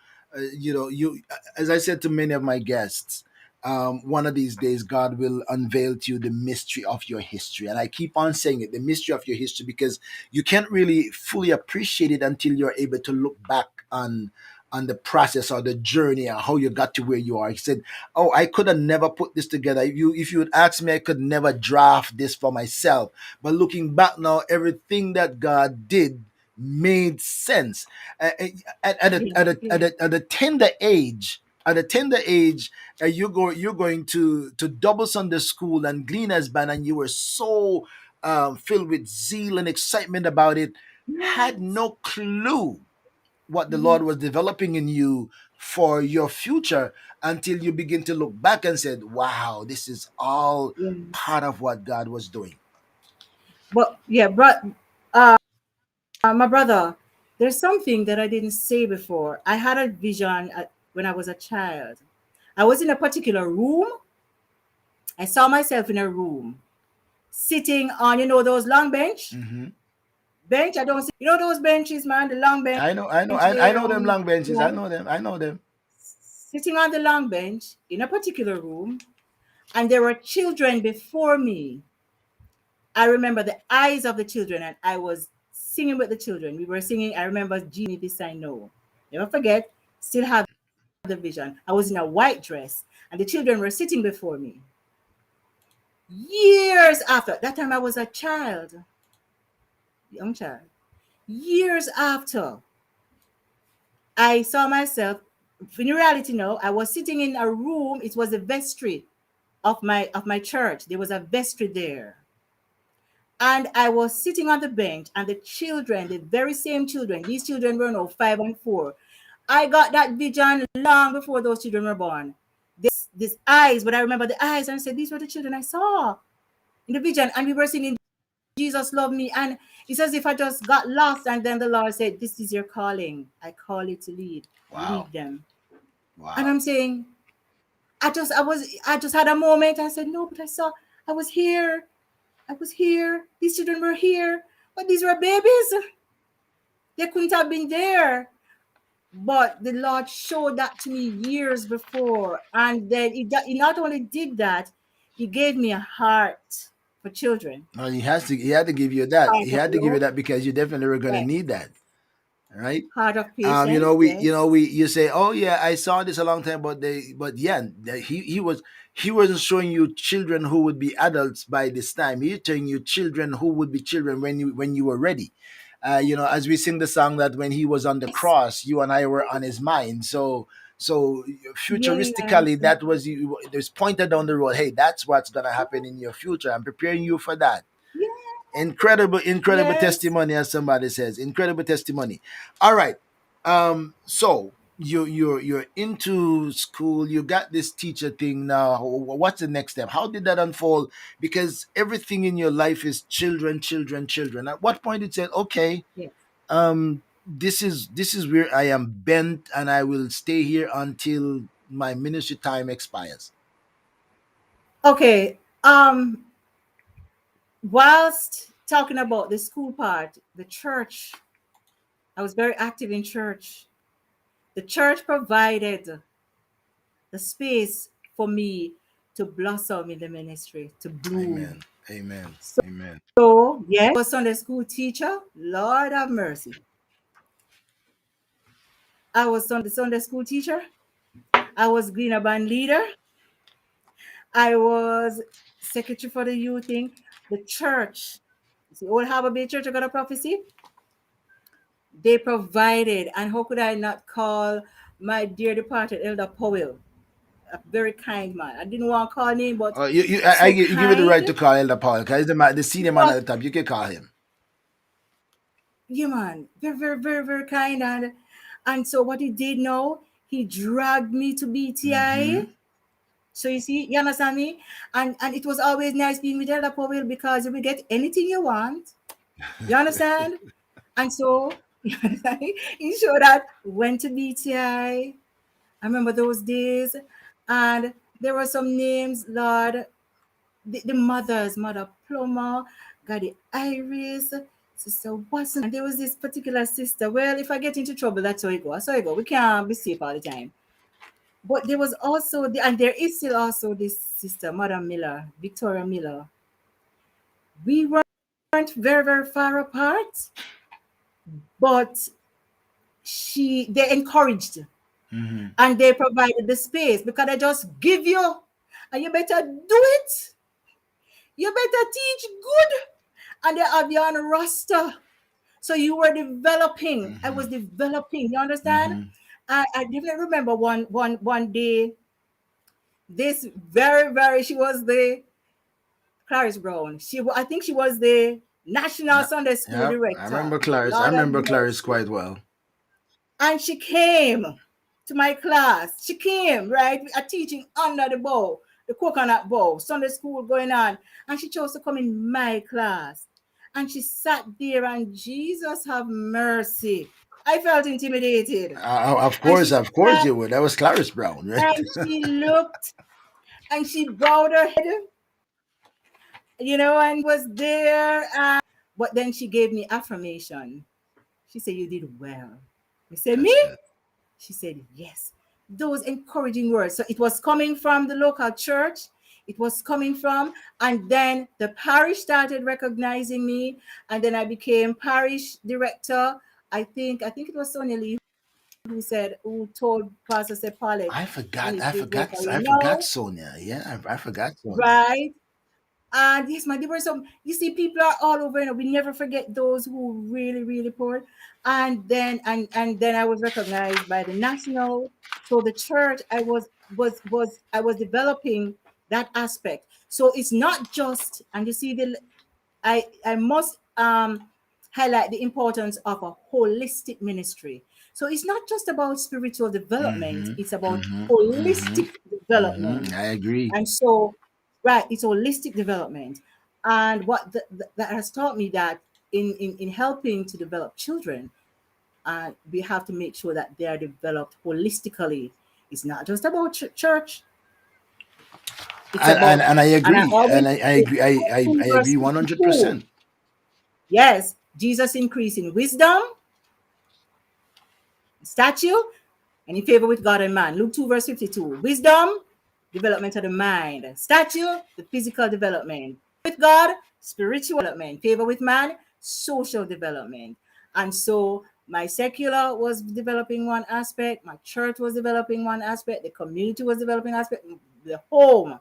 as I said to many of my guests, one of these days God will unveil to you the mystery of your history, and I keep on saying it, the mystery of your history, because you can't really fully appreciate it until you're able to look back on the process or the journey or how you got to where you are. He said, oh, I could have never put this together. If you would ask me, I could never draft this for myself. But looking back now, everything that God did made sense. Yes, yes. At a tender age, you're going to double Sunday school and glean as band, and you were so filled with zeal and excitement about it, had Yes. no clue what the Lord Yes. was developing in you for your future until you begin to look back and said, wow, this is all Yes. part of what God was doing. But yeah, but uh, my brother, there's something that I didn't say before. I had a vision when I was a child. I was in a particular room. I saw myself in a room sitting on, those long Hmm. bench. I don't see, those benches, man, the long bench I there know them on, long benches. I know them. sitting on the long bench in a particular room, and there were children before me. I remember the eyes of the children, and I was singing with the children. We were singing, I remember Genie This I Know. Never forget, still have the vision. I was in a white dress, and the children were sitting before me. Years after, that time I was a child, young child. Years after, I saw myself, in reality, no, I was sitting in a room. It was a vestry of my church. There was a vestry there. And I was sitting on the bench, and the children, the very same children, these children were now 5 and 4. I got that vision long before those children were born. These eyes, but I remember the eyes, and I said, these were the children I saw in the vision. And we were singing, Jesus loved me. And it's as if I just got lost. And then the Lord said, this is your calling. I call you to lead. Wow. Lead them. And Wow. I'm saying, I just had a moment. I said, no, but I was here. I was here. These children were here. But these were babies. They couldn't have been there. But the Lord showed that to me years before. And then he not only did that, he gave me a heart for children. No, he had to give you that. Heart He of had to give you love. that because you definitely were going to Yes. need that, right? Heart of patience. You say, oh yeah, I saw this a long time, but yeah, he wasn't showing you children who would be adults by this time. He's showing you children who would be children when you were ready. As we sing the song that when he was on the Yes. cross, you and I were on his mind. So futuristically, Yes. that was you. There's pointed down the road. Hey, that's what's gonna happen in your future. I'm preparing you for that. Incredible Yes. testimony, as somebody says. Incredible testimony. All right. So you're into school. You got this teacher thing now. What's the next step? How did that unfold? Because everything in your life is children, children, children. At what point it said, okay, Yes. this is where I am bent, and I will stay here until my ministry time expires. Okay. Whilst talking about the school part, the church, I was very active in church. The church provided the space for me to blossom in the ministry, to bloom. Amen. Amen. Amen. So, yes, I was Sunday school teacher. Lord have mercy. I was Sunday school teacher. I was Greener Band leader. I was secretary for the youth thing. The church, the Old Harbor Bay Church of God of Prophecy, they provided. And how could I not call my dear departed Elder Powell, a very kind man? I didn't want to call him, but so You give it the right kind. to call Elder Paul because he's the He senior man was, at the top. You can call him. yeah, man, very, very, very, very kind. And so what he did now, he dragged me to BTI. Mm-hmm. So you see, you understand me? And it was always nice being with Elder Powell because you will get anything you want. You understand? And so he showed that went to BTI. I remember those days. And there were some names, Lord, the mothers, Mother Plummer, Gaddy Iris, Sister Watson. And there was this particular sister. Well, if I get into trouble, that's how it goes. That's how it goes. We can't be safe all the time. But there was also, and there is still also this sister, Mother Miller, Victoria Miller. We weren't very, very far apart, but they encouraged Mm-hmm. and they provided the space because I just give you and you better do it. You better teach good and they have you on a roster. So you were developing. I was Mm-hmm. developing. You understand? Mm-hmm. I definitely remember one day. This very very she was the Clarice Brown. I think she was the National Yeah. Sunday School Yeah. director. I Lord have remember Clarice mercy. quite well. And she came. to my class. She came, right? We are teaching under the bow, the coconut bow, Sunday school going on. And she chose to come in my class. And she sat there, and Jesus have mercy. I felt intimidated. And she Of course sat you would. That was Clarice Brown, right? and she looked and she bowed her head, and was there. But then she gave me affirmation. She said, "You did well." I said, "Me?" That's good. She said, "Yes." Those encouraging words. So it was coming from the local church. It was coming from, and then the parish started recognizing me, and then I became parish director. I think it was Sonia Lee who told Pastor said, Paulette, you need to do it local, I forgot Sonia. Yeah, I forgot Sonia. right? And yes, man, there were some. You see, people are all over. We never forget those who really, really poured. And then I was recognized by the national. So the church, I was developing that aspect. So it's not just. And you see, I must highlight the importance of a holistic ministry. So it's not just about spiritual development; Mm-hmm. it's about Mm-hmm. Mm-hmm. holistic Mm-hmm. development. I agree. And so, right, it's holistic development. And that has taught me that in helping to develop children, we have to make sure that they are developed holistically. It's not just about church. It's about, And I and I agree. always And I say, agree. I verse agree 52. 100%. Yes, Jesus increase in wisdom, stature, and in favor with God and man. Luke 2, verse 52. Wisdom, development of the mind. Stature, the physical development. With God, spiritual development. Favor with man, social development. And so my secular was developing one aspect, my church was developing one aspect, the community was developing aspect, the home,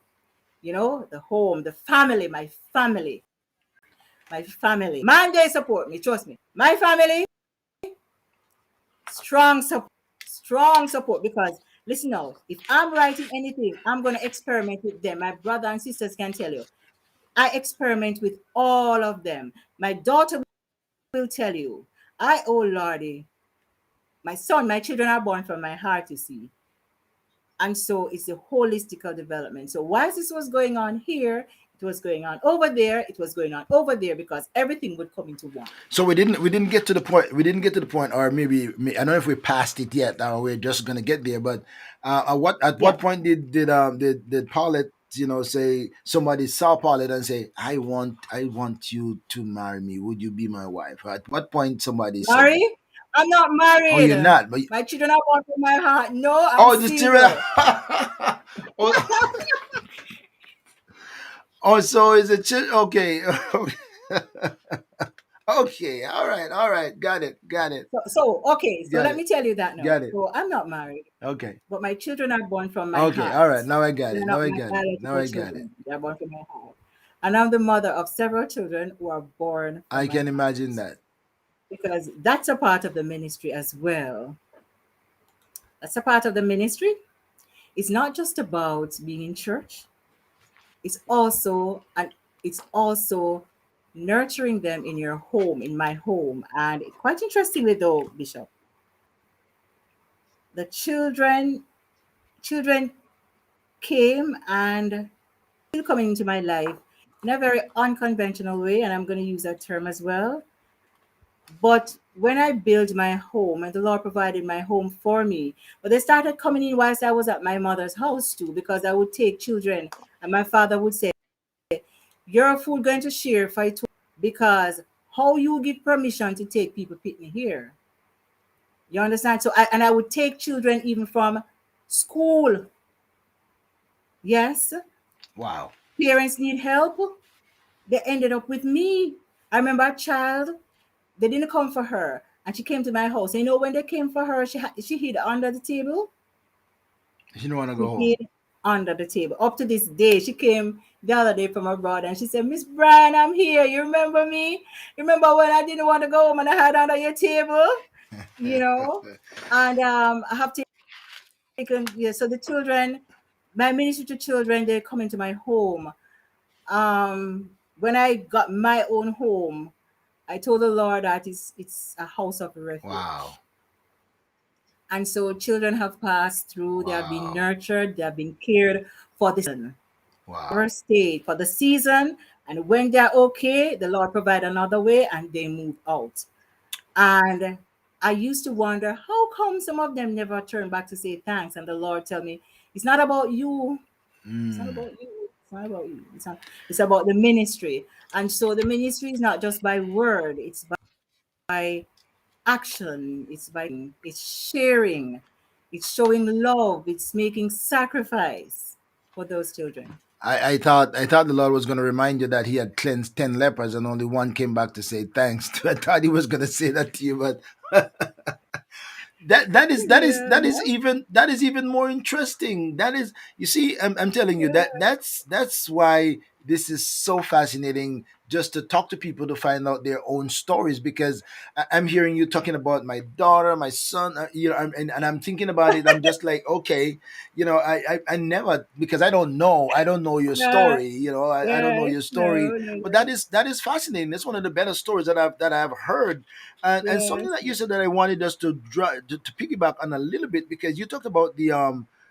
the home, the family, my family. Man, they support me, trust me. My family, strong support, strong support. Because listen now, if I'm writing anything, I'm going to experiment with them. My brother and sisters can tell you, I experiment with all of them. My daughter will tell you, oh Lordy, my son, my children are born from my heart, you see. And so it's a holistical development. So whilst this was going on here, it was going on over there, it was going on over there, because everything would come into one. So we didn't get to the point. We didn't get to the point, or maybe I don't know if we passed it yet. We're just gonna get there. But at Yeah. what point did Paulette, say somebody saw Paulette and say, I want you to marry me. Would you be my wife? At what point somebody said that? Married? I'm not Oh, married. you're not. But My children are born from my heart. No, I'm oh, just single. oh, oh, so is it okay? Okay, all right, got it, Okay, so got let it, me tell you that now. got it. So I'm not married, Okay. but my children are born from my Okay, heart. all right. Now I got They're it. Now not I my got it. Now biological I got it. children. They're born from my heart. And I'm the mother of several children who are born from I my can imagine heart. that. Because that's a part of the ministry as well. That's a part of the ministry. It's not just about being in church. It's also nurturing them in your home, in my home. And quite interestingly though, Bishop, the children came and still coming into my life in a very unconventional way, and I'm going to use that term as well. But when I built my home and the Lord provided my home for me, but they started coming in whilst I was at my mother's house too, because I would take children and my father would say, "You're food going to share if I told," because how you give permission to take people picnic here? You understand? So I would take children even from school. Yes, Wow. parents need help. They ended up with me. I remember a child, they didn't come for her, and she came to my house. And when they came for her, she hid under the table. You don't want to go She home. hid under the table. Up to this day, she came the other day from abroad, and she said, "Miss Bryan, I'm here. You remember me? Remember when I didn't want to go home and I had under your table?" You know, and I have taken, yeah. So the children, my ministry to children, they come into my home. When I got my own home, I told the Lord that it's a house of Wow. refuge. And so children have passed through, they have been Wow. nurtured, they have been cared for the season, Wow. first stage, for the season. And when they're okay, the Lord provide another way and they move out. And I used to wonder, how come some of them never turn back to say thanks? And the Lord tell me, it's not about you. It's not Mm. about you. It's not about you. It's about the ministry. And so the ministry is not just by word, it's by action, it's sharing, it's showing love, it's making sacrifice for those children. I thought the Lord was going to remind you that He had cleansed 10 lepers and only one came back to say thanks. I thought He was going to say that to you, but Yeah, that is even more interesting. That is, you see, I'm telling you that yeah, that's why this is so fascinating, just to talk to people to find out their own stories, because I'm hearing you talking about my daughter, my son, and I'm thinking about it. I'm just like, okay, I never, because I don't know your yeah, story. I don't know yeah. your story, No, no, but no. that is fascinating. That's one of the better stories that I've heard. And something Yes, that you said that I wanted us to piggyback on a little bit, because you talked about the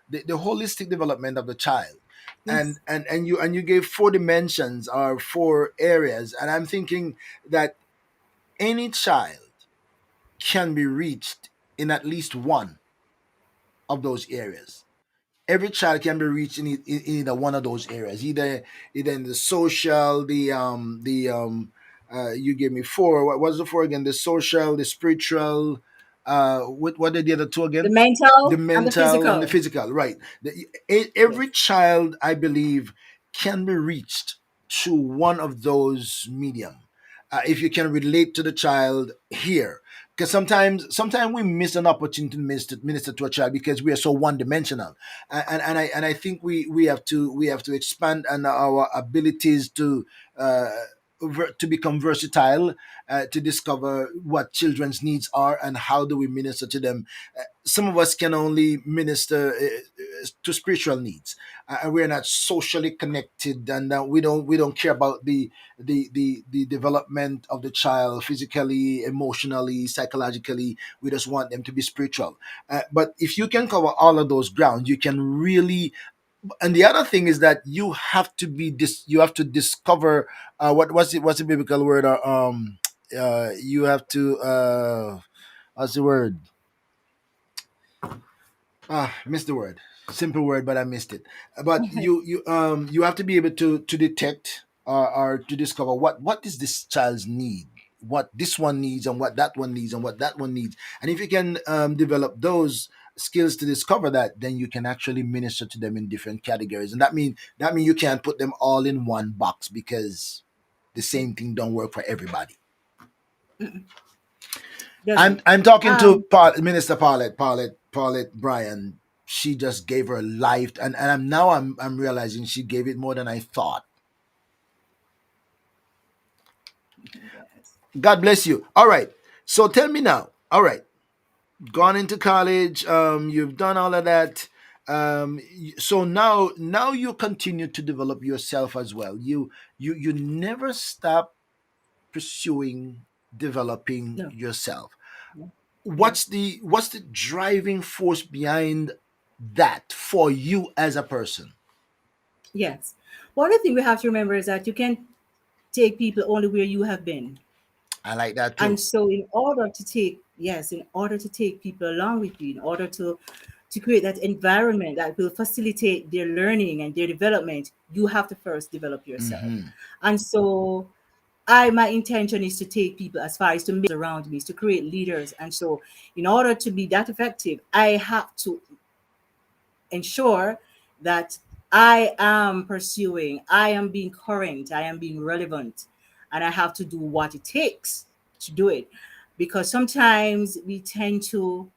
holistic development of the child, and yes. you gave 4 dimensions or 4 areas, and I'm thinking that any child can be reached in at least one of those areas. Every child can be reached in either one of those areas, either in the social, you gave me four. What was the four again? The social, the spiritual, what are the other two The again? The mental and the mental and the physical. physical, right? Yes. Every child, I believe, can be reached through one of those medium, if you can relate to the child here, because sometimes we miss an opportunity to minister to a child because we are so one-dimensional. And I think we have to expand on our abilities to become versatile, to discover what children's needs are and how do we minister to them. Some of us can only minister to spiritual needs, and we're not socially connected, and we don't care about the development of the child physically, emotionally, psychologically. We just want them to be spiritual. But if you can cover all of those grounds, you can really. And the other thing is that you have to discover, what's the biblical word, you have to, what's the word, missed the word. Simple word, but I missed it. But you have to be able to detect, or to discover what is this child's need, what this one needs, and what that one needs, and what that one needs. And if you can develop those skills to discover that, then you can actually minister to them in different categories. And that mean you can't put them all in one box, because the same thing don't work for everybody. I'm Doesn't. I'm talking to Um, Minister Paulette Bryan. She just gave her life, and I'm realizing she gave it more than I thought. yes. God bless you. All right. So tell me now. All right. Gone into college. You've done all of that. So now you continue to develop yourself as well. You never stop pursuing developing No. yourself. No. Yeah. What's the driving force behind that for you as a person? Yes. One of the things we have to remember is that you can take people only where you have been. I like that And too. so in order to take people along with you, in order to create that environment that will facilitate their learning and their development, you have to first develop yourself. Hmm. And so my intention is to take people as far as to make around me, is to create leaders. And so in order to be that effective, I have to ensure that I am being current, I am being relevant, and I have to do what it takes to do it. Because sometimes we tend to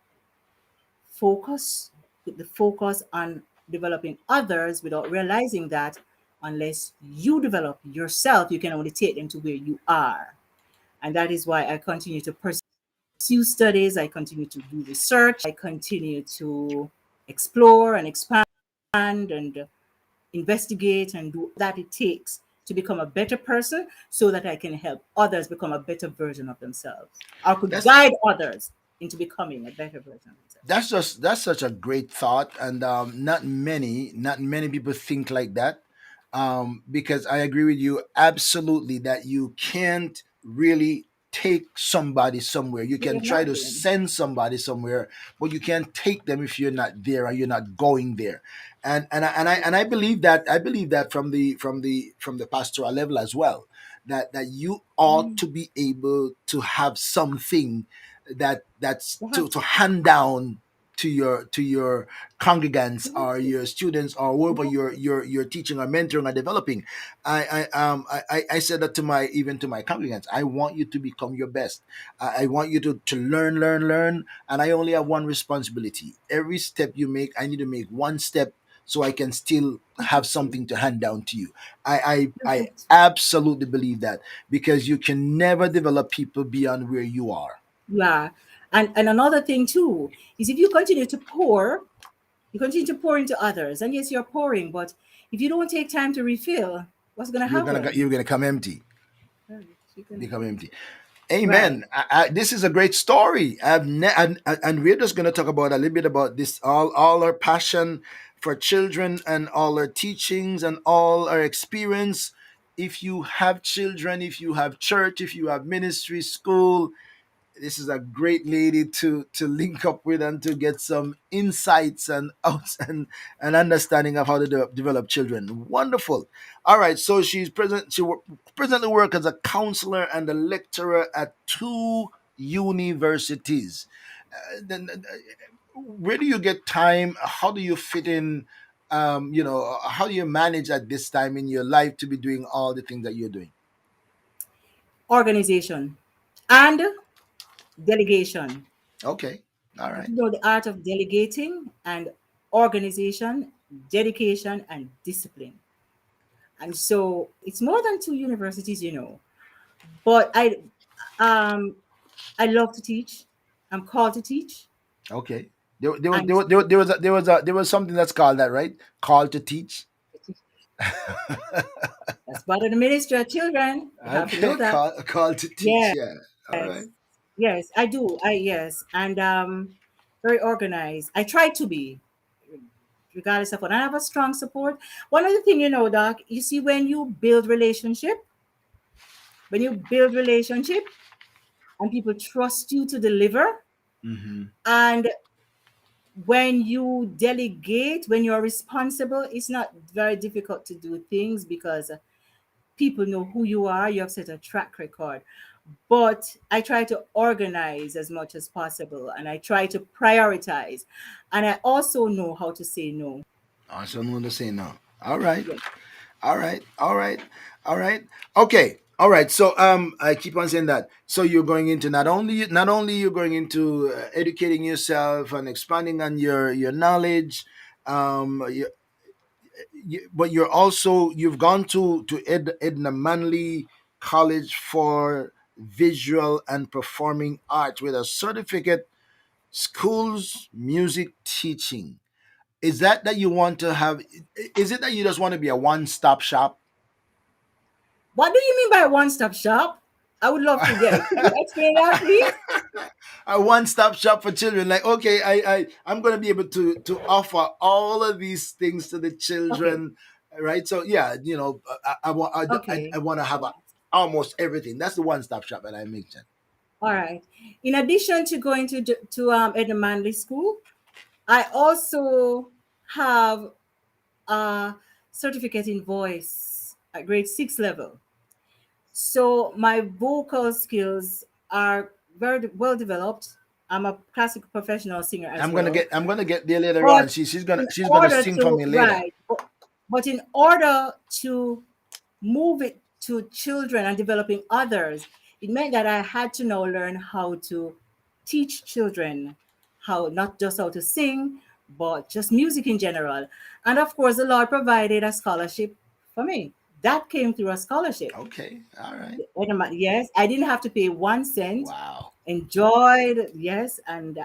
focus, put the focus on developing others without realizing that unless you develop yourself, you can only take them to where you are. And that is why I continue to pursue studies, I continue to do research, I continue to explore and expand and investigate and do that it takes to become a better person so that I can help others become a better version of themselves or could That's guide others. into becoming a better version of themselves. That's such a great thought, and not many people think like that. Because I agree with you absolutely that you can't really take somebody somewhere. You But can you're try not to doing. send somebody somewhere, but you can't take them if you're not there and you're not going there. And I believe that, from the pastoral level as well, that you ought Mm, to be able to have something that's you have to to. hand down to your congregants You have or to. your students or You whoever have you're to. you're you're teaching or mentoring or developing. I said that to my congregants. I want you to become your best. I want you to learn, and I only have one responsibility. Every step you make, I need to make one step so I can still You have have to. something to hand down to you. I You have to. absolutely believe that, because you can never develop people beyond where you are. Yeah. And another thing too is if you continue to pour, you continue to pour into others. And yes, you're pouring, but if you don't take time to refill, what's gonna You're gonna happen? you're gonna come empty. Right. You're gonna Become empty. empty. Right. Amen. This is a great story. And we're just going to talk about a little bit about this, all our passion for children and all our teachings and all our experience. If you have children, if you have church, if you have ministry, school, this is a great lady to link up with and to get some insights and outs and understanding of how to develop children. Wonderful. All right, so presently work as a counselor and a lecturer at two universities. Where do you get time? How do you fit in? How do you manage at this time in your life to be doing all the things that you're doing? Organization and delegation. Okay. All You have right. to know the art of delegating and organization, dedication, and discipline. And so it's more than two universities, But um I love to teach. I'm called to teach. Okay. There And was there was something that's called that, right? Call to teach. that's part of the ministry of children. You have to know Okay, that. call to teach. Yes, Yeah. All right. yes, I do. Yes, and very organized. I try to be, regardless of what. I have a strong support. One other thing, Doc. You see, when you build relationship, and people trust you to deliver, Mm-hmm. and when you delegate, when you're responsible, it's not very difficult to do things because people know who you are. You have set a track record. But I try to organize as much as possible and I try to prioritize. And I also know how to say no. I shall know to say no. All right. Yes. All right. All right. All right. Okay. All right. So I keep on saying that. So you're going into not only you're going into educating yourself and expanding on your knowledge, you, but you've gone to Edna Manley College for Visual and Performing Arts with a certificate, schools music teaching. Is that you want to have? Is it that you just want to be a one-stop shop? What do you mean by one stop shop? I would love to get. Could you explain that, please? A one-stop shop for children. Like, okay, I'm going to be able to offer all of these things to the Okay. children, right? So yeah, I want I Okay. want to have almost everything. That's the one-stop shop that I mentioned. All right. In addition to going to Edna Manley School, I also have a certificate in voice at grade 6 level. So my vocal skills are very well developed. I'm a classical professional singer as well. I'm gonna get there later on. But She's gonna in she's gonna order sing for to me later. right, but in order to move it to children and developing others, it meant that I had to now learn how to teach children how not just how to sing, but just music in general. And of course, the Lord provided a scholarship for me. That came through a scholarship. Okay, all right. Yes, I didn't have to pay 1 cent. Wow. Enjoyed, yes, and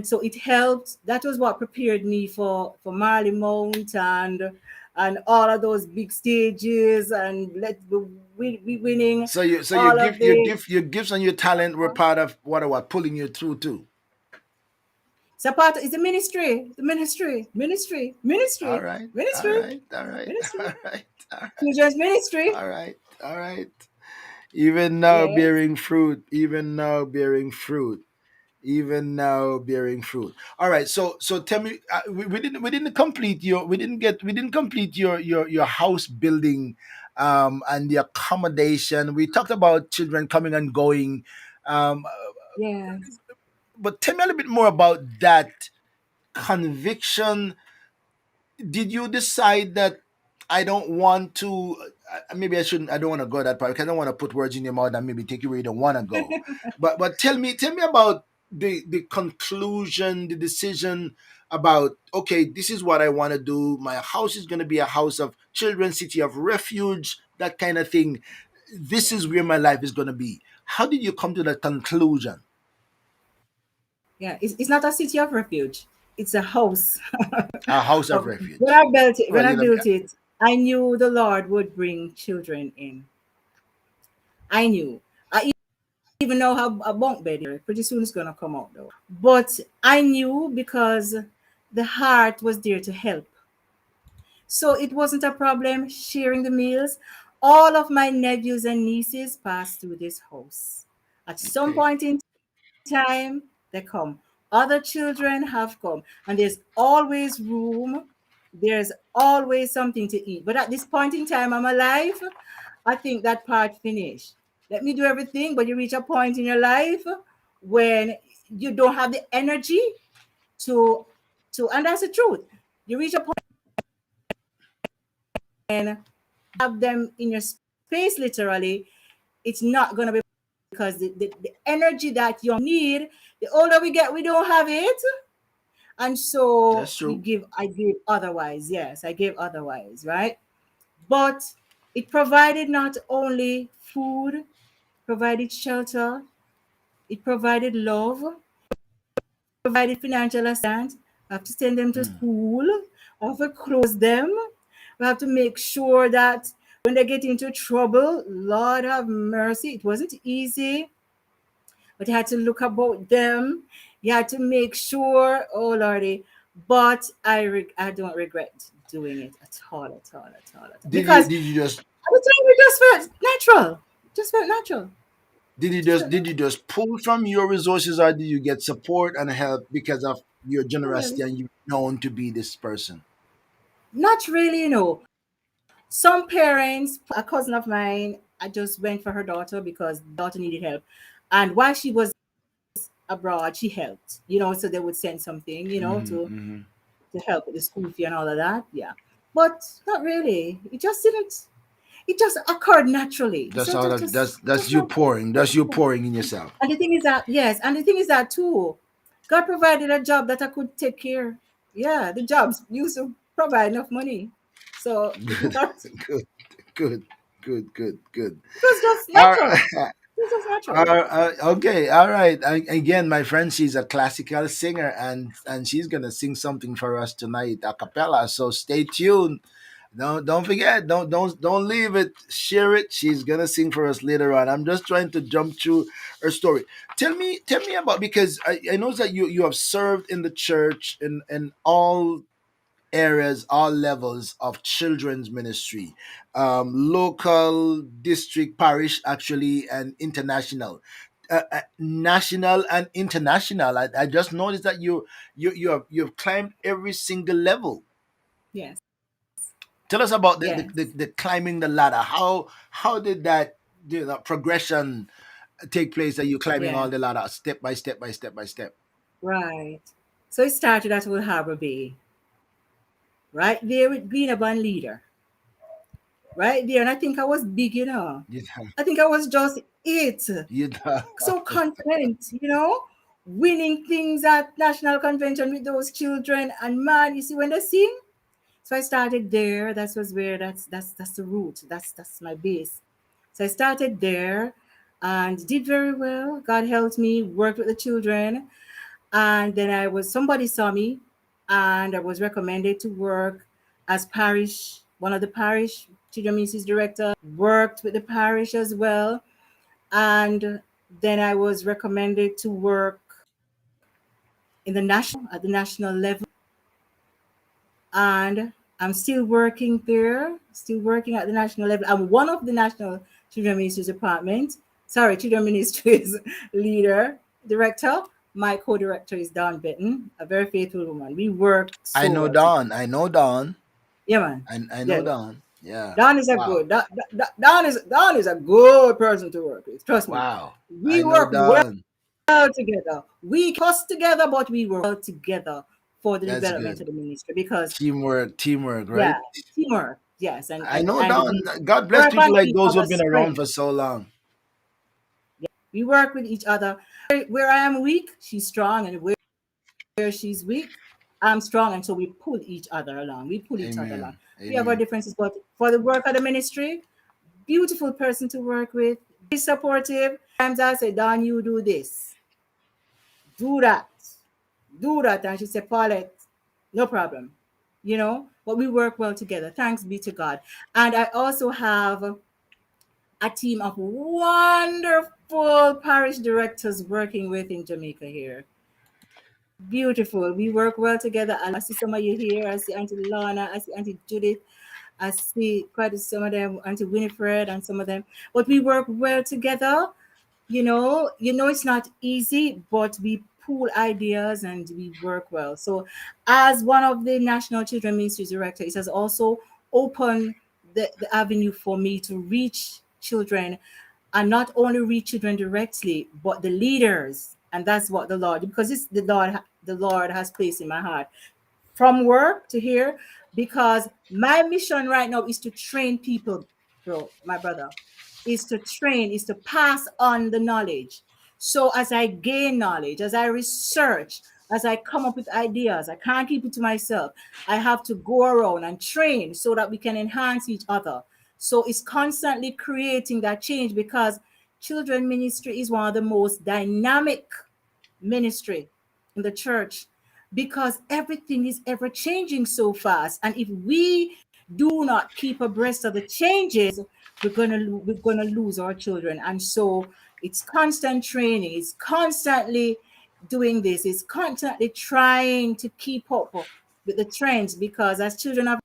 so it helped. That was what prepared me for Marley Mount and and all of those big stages, and we winning So all of the your gifts and your talent were part of what pulling you through too. support is a ministry, the ministry, All ministry, right, all ministry, right, all right, ministry, all right, all right, children's ministry. all right, all right. Even now Yes, bearing fruit, even now bearing fruit, even now bearing fruit. All right, so tell me, we didn't complete your we didn't complete your house building, and the accommodation. We talked about children coming and going, um, yes. but tell me a little bit more about that conviction. Did you decide that I don't want to? Maybe I shouldn't. I don't want to go that part because I don't want to put words in your mouth and maybe take you where you don't want to go. But tell me about the conclusion, the decision about, okay, this is what I want to do. My house is going to be a house of children, city of refuge, that kind of thing. This is where my life is going to be. How did you come to that conclusion? Yeah, it's not a city of refuge. It's a house. A house of When refuge. I built it, Well, you know, I knew the Lord would bring children in. I knew. I even know how a bunk bed here. Pretty soon it's gonna come out though. But I knew because the heart was there to help. So it wasn't a problem sharing the meals. All of my nephews and nieces passed through this house. At some okay, point in time, they come. Other children have come, and there's always room. There's always something to eat. But at this point in time, I'm alive. I think that part finished. Let me do everything, but you reach a point in your life when you don't have the energy to and that's the truth. You reach a point and have them in your space literally, it's not gonna be because the energy that you need, the older we get, we don't have it. And so that's true. I gave otherwise. Yes, I gave otherwise, right? But it provided not only food, provided shelter, it provided love, provided financial assistance. I have to send them to Hmm. school. I have to close them. We have to make sure that when they get into trouble, Lord have mercy. It wasn't easy, but you had to look about them. You had to make sure, oh Lordy. But I don't regret doing it at all, at all, at all, at all. Because Did you just at the time it just felt natural. Just felt natural. Just felt did you natural. just pull from your resources, or did you get support and help because of your Not generosity really. and you're known to be this person? Not really, Some parents, a cousin of mine, I just went for her daughter because the daughter needed help. And while she was abroad, she helped, so they would send something, Hmm, hmm. to help with the school fee and all of that. Yeah. But not really. It just didn't, it just occurred naturally. That's So how it that's just you happened. pouring. That's you pouring in yourself. And the thing is that, yes, and the thing is that too, God provided a job that I could take care. Yeah, the jobs used to provide enough money. So it Good, worked. good, good, good, good, good. It was just All natural. It was just natural. okay, all right. Again, my friend, she's a classical singer, and she's gonna sing something for us tonight, a cappella. So stay tuned. Don't forget. Don't leave it. Share it. She's gonna sing for us later on. I'm just trying to jump through her story. Tell me about, because I know that you have served in the church in all areas, all levels of children's ministry, local, district, parish, actually, and international. National and international. I just noticed that you have climbed every single level. Yes. Tell us about Yes. the climbing the ladder. How did that, progression take place, that you climbing Yeah. all the ladder step by step by step by step? Right. So it started at Old Harbor Bay, right there with being a band leader, right there. And I think I was big, You I think I was just it. you So confident, winning things at national convention with those children. And man, you see when they sing. So I started there. That was where that's the root. That's my base. So I started there and did very well. God helped me, worked with the children. And then somebody saw me and I was recommended to work as parish. one of the parish children ministries director, worked with the parish as well. And then I was recommended to work in the national, at the national level. And I'm still working there, still working at the national level. I'm one of the National Children Ministries Department, sorry, Children Ministries leader, director. My co-director is Dawn Benton, a very faithful woman. We work I so know well together. Dawn. I know Dawn. Yeah, man. I Yeah, know Dawn. Yeah. Dawn is a Wow. good. Dawn is a good person to work with. Trust me. Wow. I We know work well Dawn. together. We cuss together, but we work well together for the That's development good. of the ministry because Teamwork, right? yeah, teamwork. Yes, and I and know and Dawn. we God bless work people on like each those who've other's been around strength. for so long. We work with each other. Where I am weak, she's strong, and where she's weak, I'm strong, and so we pull each other along. We pull each other along. Amen. We have our Amen. differences, but for the work of the ministry, beautiful person to work with, very supportive. Times I say, Don, you do this, do that, do that, and she said, Paulette, no problem. But we work well together. Thanks be to God. And I also have a team of wonderful parish directors working with in Jamaica here. Beautiful. We work well together. I see some of you here. I see Auntie Lana. I see Auntie Judith. I see quite some of them, Auntie Winifred, and some of them. But we work well together. It's not easy, but we pool ideas and we work well. So, as one of the National Children Ministries director, it has also opened the avenue for me to reach children, and not only reach children directly, but the leaders. And that's what the Lord, because it's the Lord has placed in my heart from work to here, because my mission right now is to train people, bro, my brother, is to train, is to pass on the knowledge. So as I gain knowledge, as I research, as I come up with ideas, I can't keep it to myself. I have to go around and train so that we can enhance each other. So it's constantly creating that change, because children ministry is one of the most dynamic ministry in the church, because everything is ever changing so fast, and if we do not keep abreast of the changes, we're gonna lose our children. And so it's constant training, it's constantly doing this, it's constantly trying to keep up with the trends, because as children of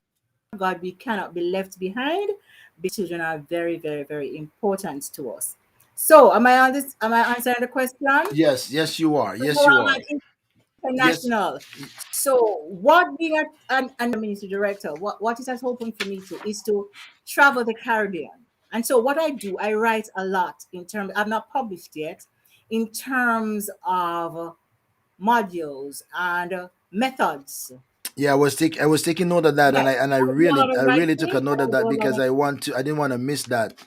God, we cannot be left behind, because children are very, very, very important to us. So am I answering the question? Yes, yes, you are. So Yes, you I'm are. an Yes, international. So what being an ministry director, what it has opened for me to is to travel the Caribbean. And so what I do, I write a lot in terms, I've not published yet, in terms of modules and methods. yeah, I was taking note of that, and Yes, I I do a really lot of took a writing, note and of I that do a lot because of I didn't want to miss that.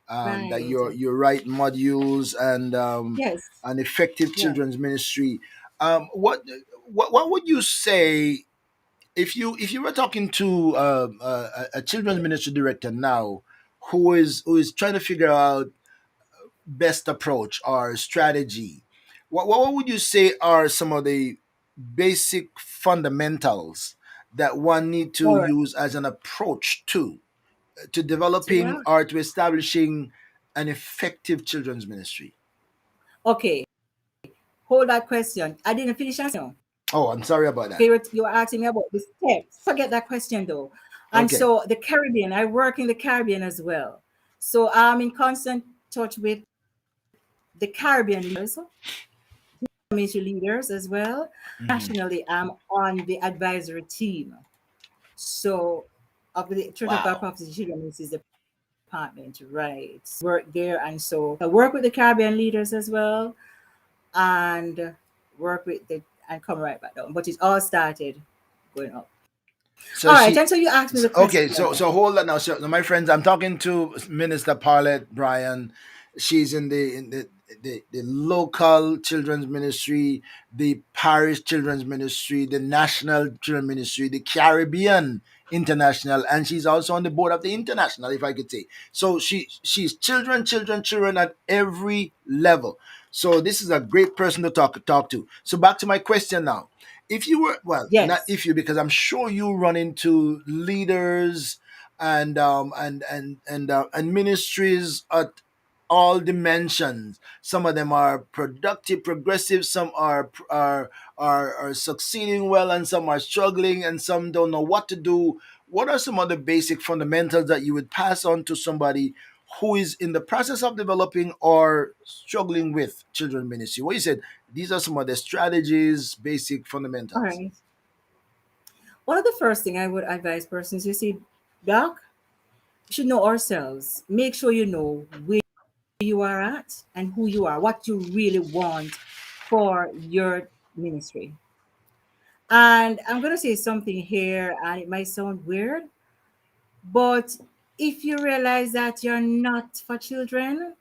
That right. you write modules and Yes, an effective yeah. children's ministry. What would you say if you were talking to a children's ministry director now who is trying to figure out best approach or strategy? What would you say are some of the basic fundamentals that one need to All right. use as an approach to So developing well, or to establishing an effective children's ministry? okay. Hold that question. I didn't finish answering. Oh, I'm sorry about Okay, that. you were asking me about the steps. Forget that question though. And Okay. so the Caribbean, I work in the Caribbean as well. So I'm in constant touch with the Caribbean leaders, major leaders as well. Hmm. Nationally, I'm on the advisory team. So of the Church of God Wow. Prophets and Children Ministries Department, right? Work there, and so I work with the Caribbean leaders as well, and work with the and come right back down. But it all started going up. So All right, she and so you asked me the okay, question. so hold on now. So my friends, I'm talking to Minister Paulette Bryan. She's in the local children's ministry, the parish children's ministry, the national children's ministry, the Caribbean international, and she's also on the board of the international, if I could say. So she's children at every level. So this is a great person to talk to. So back to my question now. If you were, well, not Yes. if you, because I'm sure you run into leaders, and ministries at all dimensions. Some of them are productive, progressive. Some are succeeding well, and some are struggling, and some don't know what to do. What are some of the basic fundamentals that you would pass on to somebody who is in the process of developing or struggling with children ministry? What you said, these are some of the strategies, basic All fundamentals. right. One of the first thing I would advise persons, you see, Doc, we should know ourselves. Make sure you know where you are at and who you are, what you really want for your ministry. And I'm going to say something here, and it might sound weird, but if you realize that you're not for children,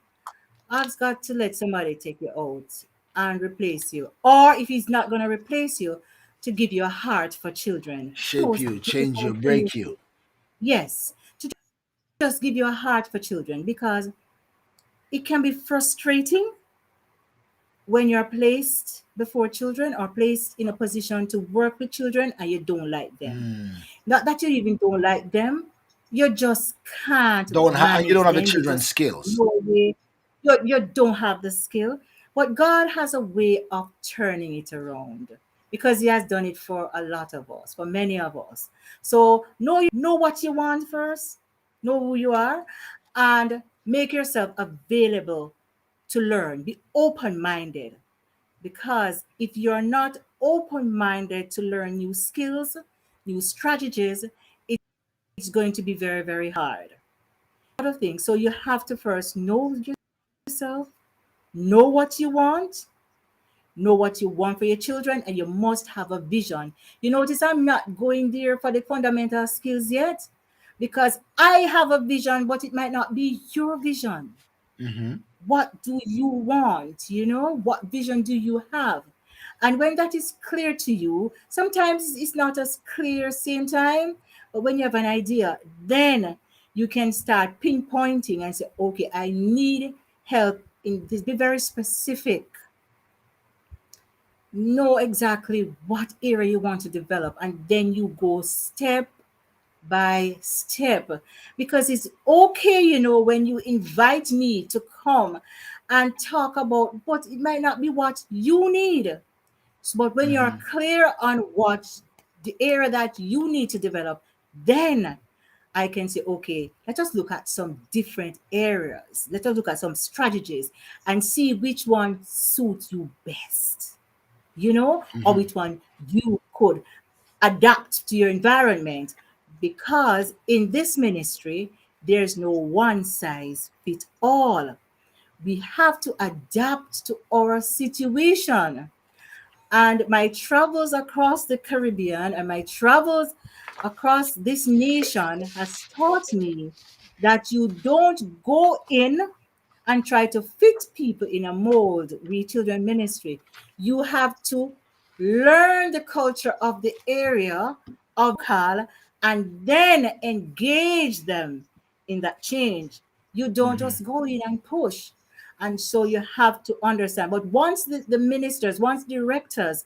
I've got to let somebody take you out and replace you. Or if he's not going to replace you, to give you a heart for children. Shape Most you, change you, difficult break thing. you. Yes, to just give you a heart for children, because it can be frustrating when you're placed before children or placed in a position to work with children and you don't like them. Mm. Not that you even don't like them, you just can't And you manage don't have the them. You children's just skills. no way. You don't have the skill. But God has a way of turning it around because He has done it for a lot of us, for many of us. So know what you want first, know who you are, and make yourself available to learn. Be open minded, because if you're not open minded to learn new skills, new strategies, it's going to be very, very hard. A lot of things. So you have to first know yourself, know what you want, know what you want for your children, and you must have a vision. You notice I'm not going there for the fundamental skills yet, because I have a vision, but it might not be your vision. Hmm. What do you want? What vision do you have? And when that is clear to you, sometimes it's not as clear same time, but when you have an idea, then you can start pinpointing and say, okay, I need help in this. Be very specific. Know exactly what area you want to develop, and then you go step by step, because it's okay, when you invite me to come and talk about, but it might not be what you need. But when you're Hmm. clear on what the area that you need to develop, then I can say, okay, let us look at some different areas. Let us look at some strategies and see which one suits you best, or Hmm. which one you could adapt to your environment. Because in this ministry, there's no one size fit all. We have to adapt to our situation. And my travels across the Caribbean and my travels across this nation has taught me that you don't go in and try to fit people in a mold with children ministry. You have to learn the culture of the area of call, and then engage them in that change. You don't Hmm. just go in and push. And so you have to understand. But once the ministers, once directors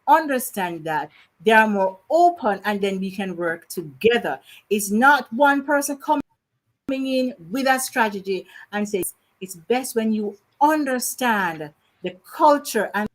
understand that, they are more open, and then we can work together. It's not one person coming in with a strategy and say it's best when you understand the culture and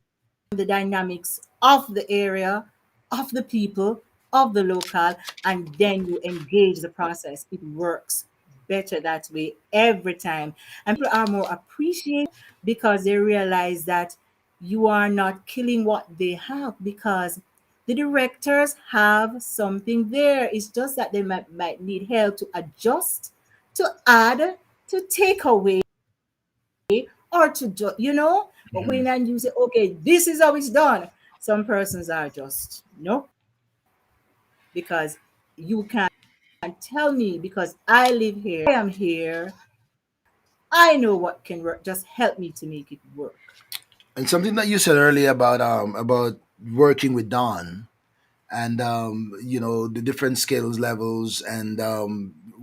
the dynamics of the area, of the people, of the local, and then you engage the process. It works better that way every time. And people are more appreciative because they realize that you are not killing what they have, because the directors have something there. It's just that they might need help to adjust, to add, to take away, or to but Hmm. when and you say, okay, this is how it's done. Some persons are just no, because you can't tell me, because I live here, I am here, I know what can work. Just help me to make it work. And something that you said earlier about working with Don, and the different skills levels, and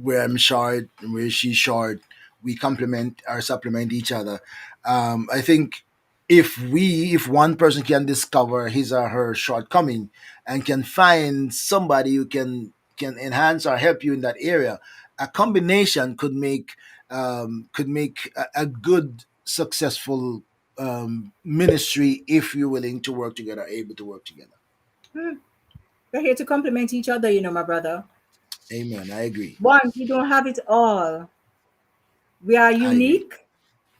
where I'm short and where she's short, we complement or supplement each other. I think if one person can discover his or her shortcoming and can find somebody who can can enhance or help you in that area, a combination could make a good successful ministry if you're willing to work together, able to work together. Hmm. We're here to complement each other, my brother. Amen. I agree. One, we don't have it all. We are I agree. unique.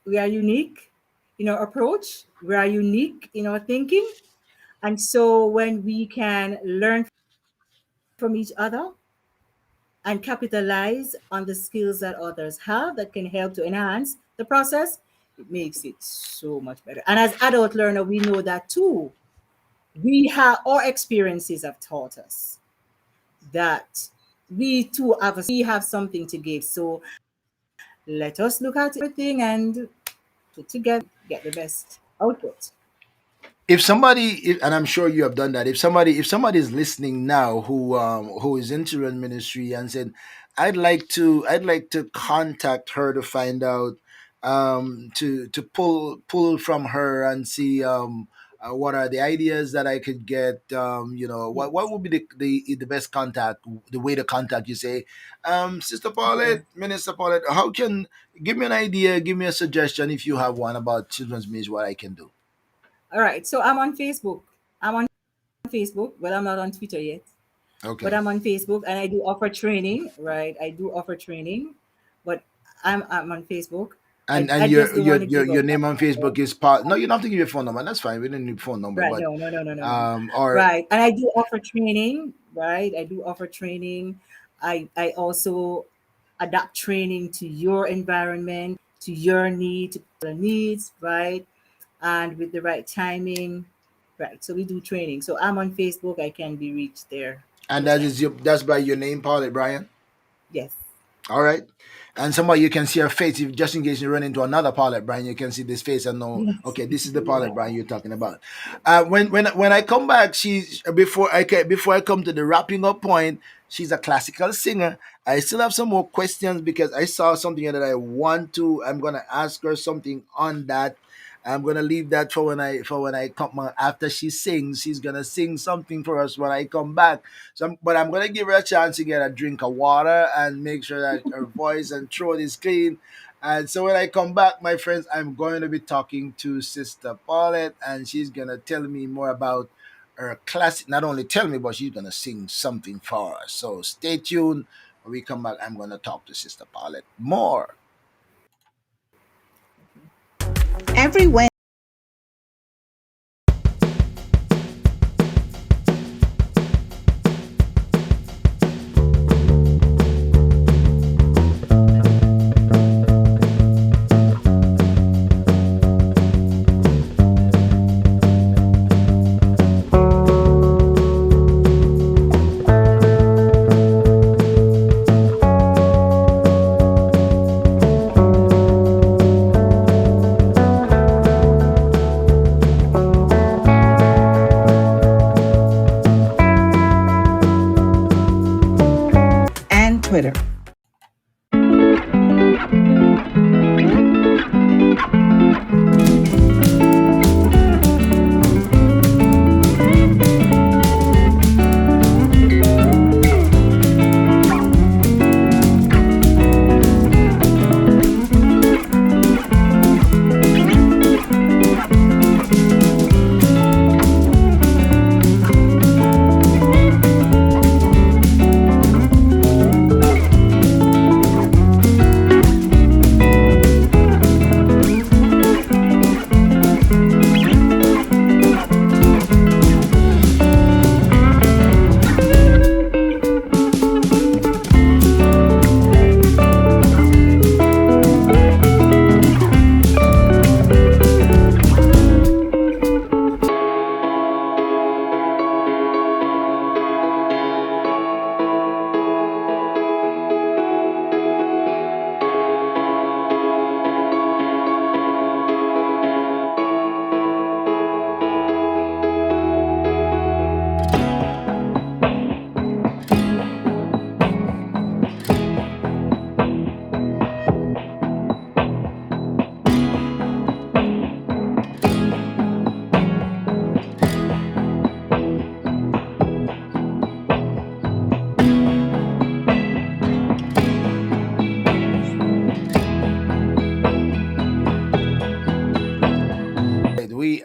We are unique in our approach. We are unique in our thinking. And so when we can learn from each other and capitalize on the skills that others have that can help to enhance the process, it makes it so much better. And as adult learner, we know that too. We have our experiences have taught us that we too we have something to give. So let us look at everything and put together, get the best output. If and I'm sure you have done that, if somebody is listening now who is into run ministry and said, I'd like to contact her to find out, to pull from her and see, what are the ideas that I could get, what Yes. would be the best contact, the way to contact you, say, Sister Okay. Paulette, Minister Paulette, how can, give me an idea, give me a suggestion if you have one about children's ministry, what I can do. All right. So I'm on Facebook. I'm on Facebook. Well, I'm not on Twitter yet, but Okay. I'm on Facebook and I do offer training, right? I do offer training, but I'm on Facebook. And I just don't want to give your out my name on number. Facebook is part. No, you don't have to give your phone number. That's fine. We don't need phone number. Right. But No, no, no, no, no, no. or Right. And I do offer training, right? I do offer training. I also adapt training to your environment, to your need, to the needs, right? And with the right timing, right? So we do training. So I'm on Facebook. I can be reached there and that anytime. is that's by your name, Paulette Bryan. Yes. All right. And somebody, you can see her face. If just in case you run into another Paulette Bryan, you can see this face and know, Yes. okay, this is the Paulette Yeah. Bryan you're talking about. When I come back, she's before I come to the wrapping up point, she's a classical singer. I still have some more questions because I saw something that I want to. I'm gonna ask her something on that. I'm gonna leave that for when I come after she sings. She's gonna sing something for us when I come back. But I'm gonna give her a chance to get a drink of water and make sure that her voice and throat is clean. And so when I come back, my friends, I'm going to be talking to Sister Paulette, and she's gonna tell me more about her classic. Not only tell me, but she's gonna sing something for us. So stay tuned. When we come back, I'm gonna talk to Sister Paulette more. Every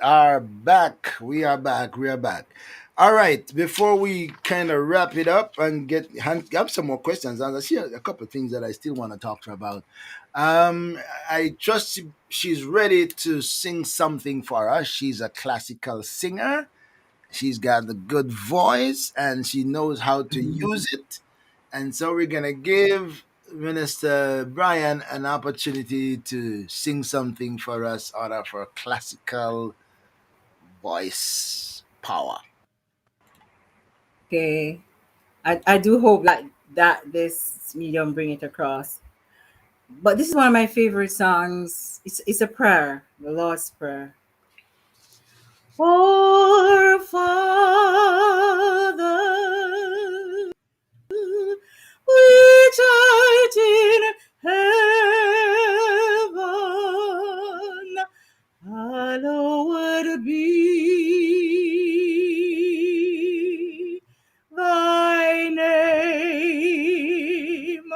are back. We are back. We are back. All right. Before we kind of wrap it up and have some more questions, and I see a couple of things that I still want to talk to her about. I trust she's ready to sing something for us. She's a classical singer. She's got a good voice and she knows how to use it. And so we're going to give Minister Bryan an opportunity to sing something for us out of her classical voice power. Okay. I do hope that this medium bring it across. But this is one of my favorite songs. It's a prayer, the Lord's Prayer. Our Father, which art in heaven, hallowed be thy name.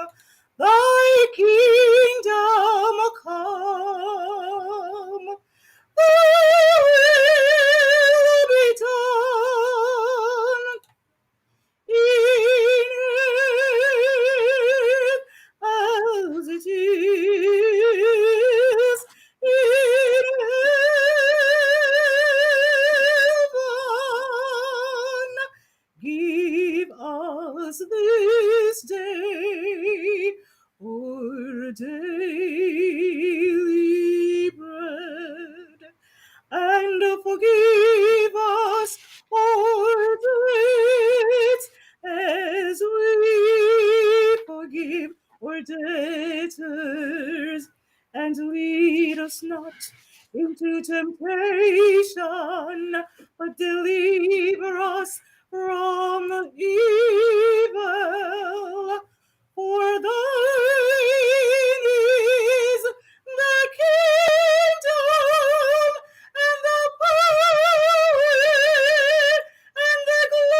Thy kingdom come, thy will be done in earth as it is in heaven. Give us this day our daily bread, and forgive us our debts as we forgive our debtors, and lead us not into temptation, but deliver us from evil. For thine is the kingdom and the power and the glory.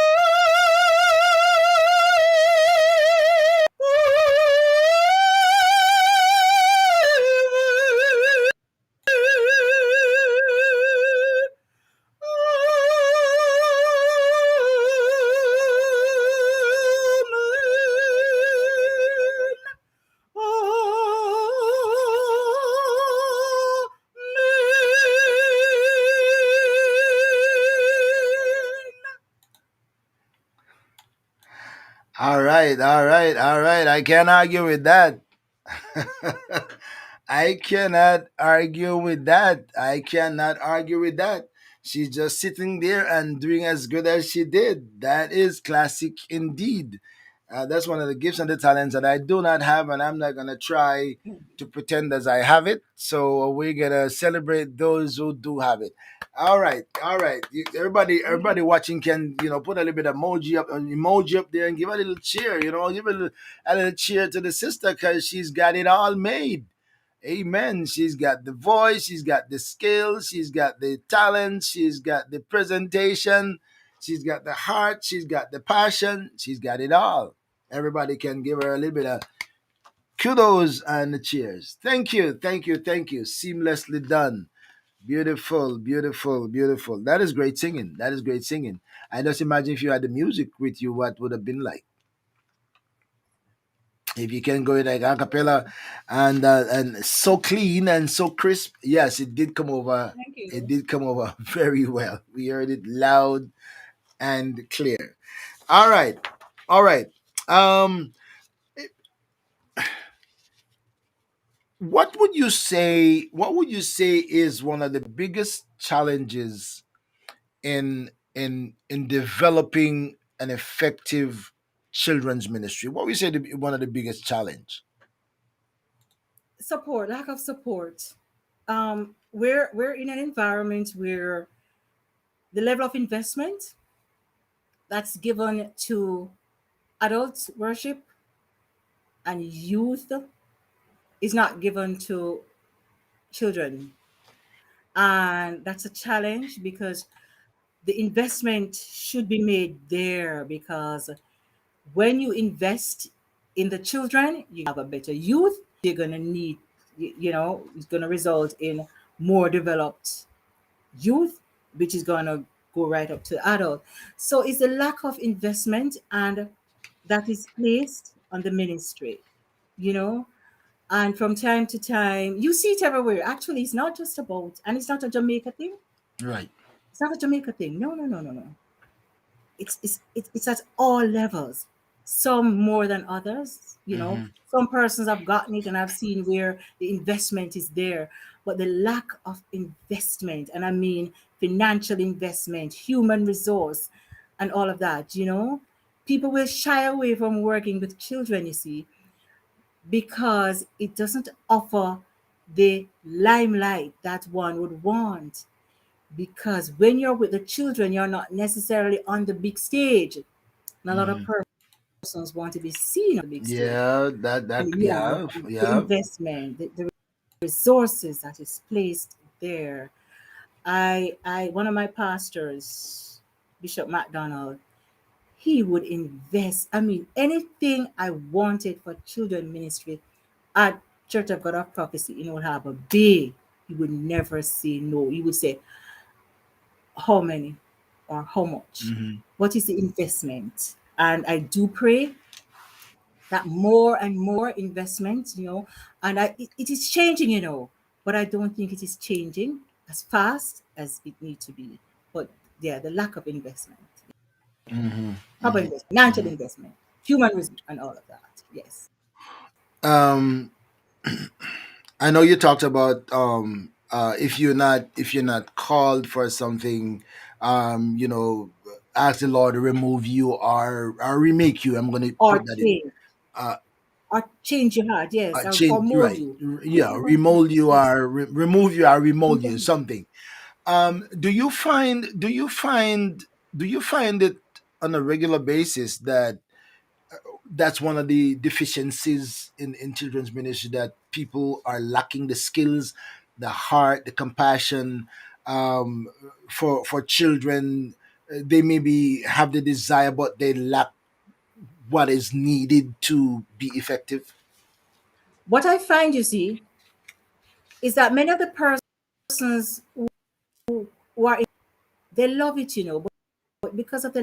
All right, all right, all right. I can't argue with that. I cannot argue with that. I cannot argue with that. She's just sitting there and doing as good as she did. That is classic indeed. That's one of the gifts and the talents that I do not have, and I'm not going to try to pretend as I have it. So we're going to celebrate those who do have it. All right, all right. Everybody watching can put a little bit of emoji up there and give a little cheer. Give a little cheer to the sister because she's got it all made. Amen. She's got the voice, she's got the skills, she's got the talent, she's got the presentation, she's got the heart, she's got the passion, she's got it all. Everybody can give her a little bit of kudos and the cheers. Thank you, thank you, thank you. Seamlessly done. Beautiful, beautiful, beautiful. That is great singing. That is great singing. I just imagine if you had the music with you, what would have been like. If you can go in like a cappella and so clean and so crisp, yes, it did come over. Thank It you. did come over very well. We heard it loud and clear. All right, all right. Um, what would you say? What would you say is one of the biggest challenges in developing an effective children's ministry? What would you say one of the biggest challenge? Support, lack of support. We're in an environment where the level of investment that's given to adult worship and youth is not given to children. And that's a challenge because the investment should be made there, because when you invest in the children, you have a better youth. They're going to need, it's going to result in more developed youth, which is going to go right up to adult. So it's a lack of investment, and that is placed on the ministry, you know. And from time to time, you see it everywhere. Actually, it's not just about, and it's not a Jamaica thing. Right. It's not a Jamaica thing. No, no, no, no, no. It's at all levels. Some more than others. You know, Mm-hmm. some persons have gotten it, and I've seen where the investment is there, but the lack of investment, and I mean financial investment, human resource, and all of that. You know, people will shy away from working with children. You see, because it doesn't offer the limelight that one would want. Because when you're with the children, you're not necessarily on the big stage. And a lot of Mm-hmm. persons want to be seen on the big stage. Yeah, that And yeah, yeah, the yeah. investment, the resources that is placed there. One of my pastors, Bishop McDonald, he would invest. I mean, anything I wanted for children ministry at Church of God of Prophecy in Old Harbor Bay, he would never say no. He would say, how many or how much? Mm-hmm. What is the investment? And I do pray that more and more investment, and it is changing, but I don't think it is changing as fast as it needs to be. But yeah, the lack of investment, Mm-hmm. proper Mm-hmm. investment, financial Mm-hmm. investment, human resource, and all of that. Yes. Um, I know you talked about if you're not called for something, ask the Lord to remove you or remake you. I'm gonna Or put that in. change, Uh, or change your heart, yes, or change mold right, you. yeah, Whatever. remold you Yes. or remove you or remold you Yes. something. Do you find it on a regular basis that that's one of the deficiencies in children's ministry, that people are lacking the skills, the heart, the compassion, um, for children. They maybe have the desire, but they lack what is needed to be effective. What I find, you see, is that many of the persons who are in, they love it, but because of Mm.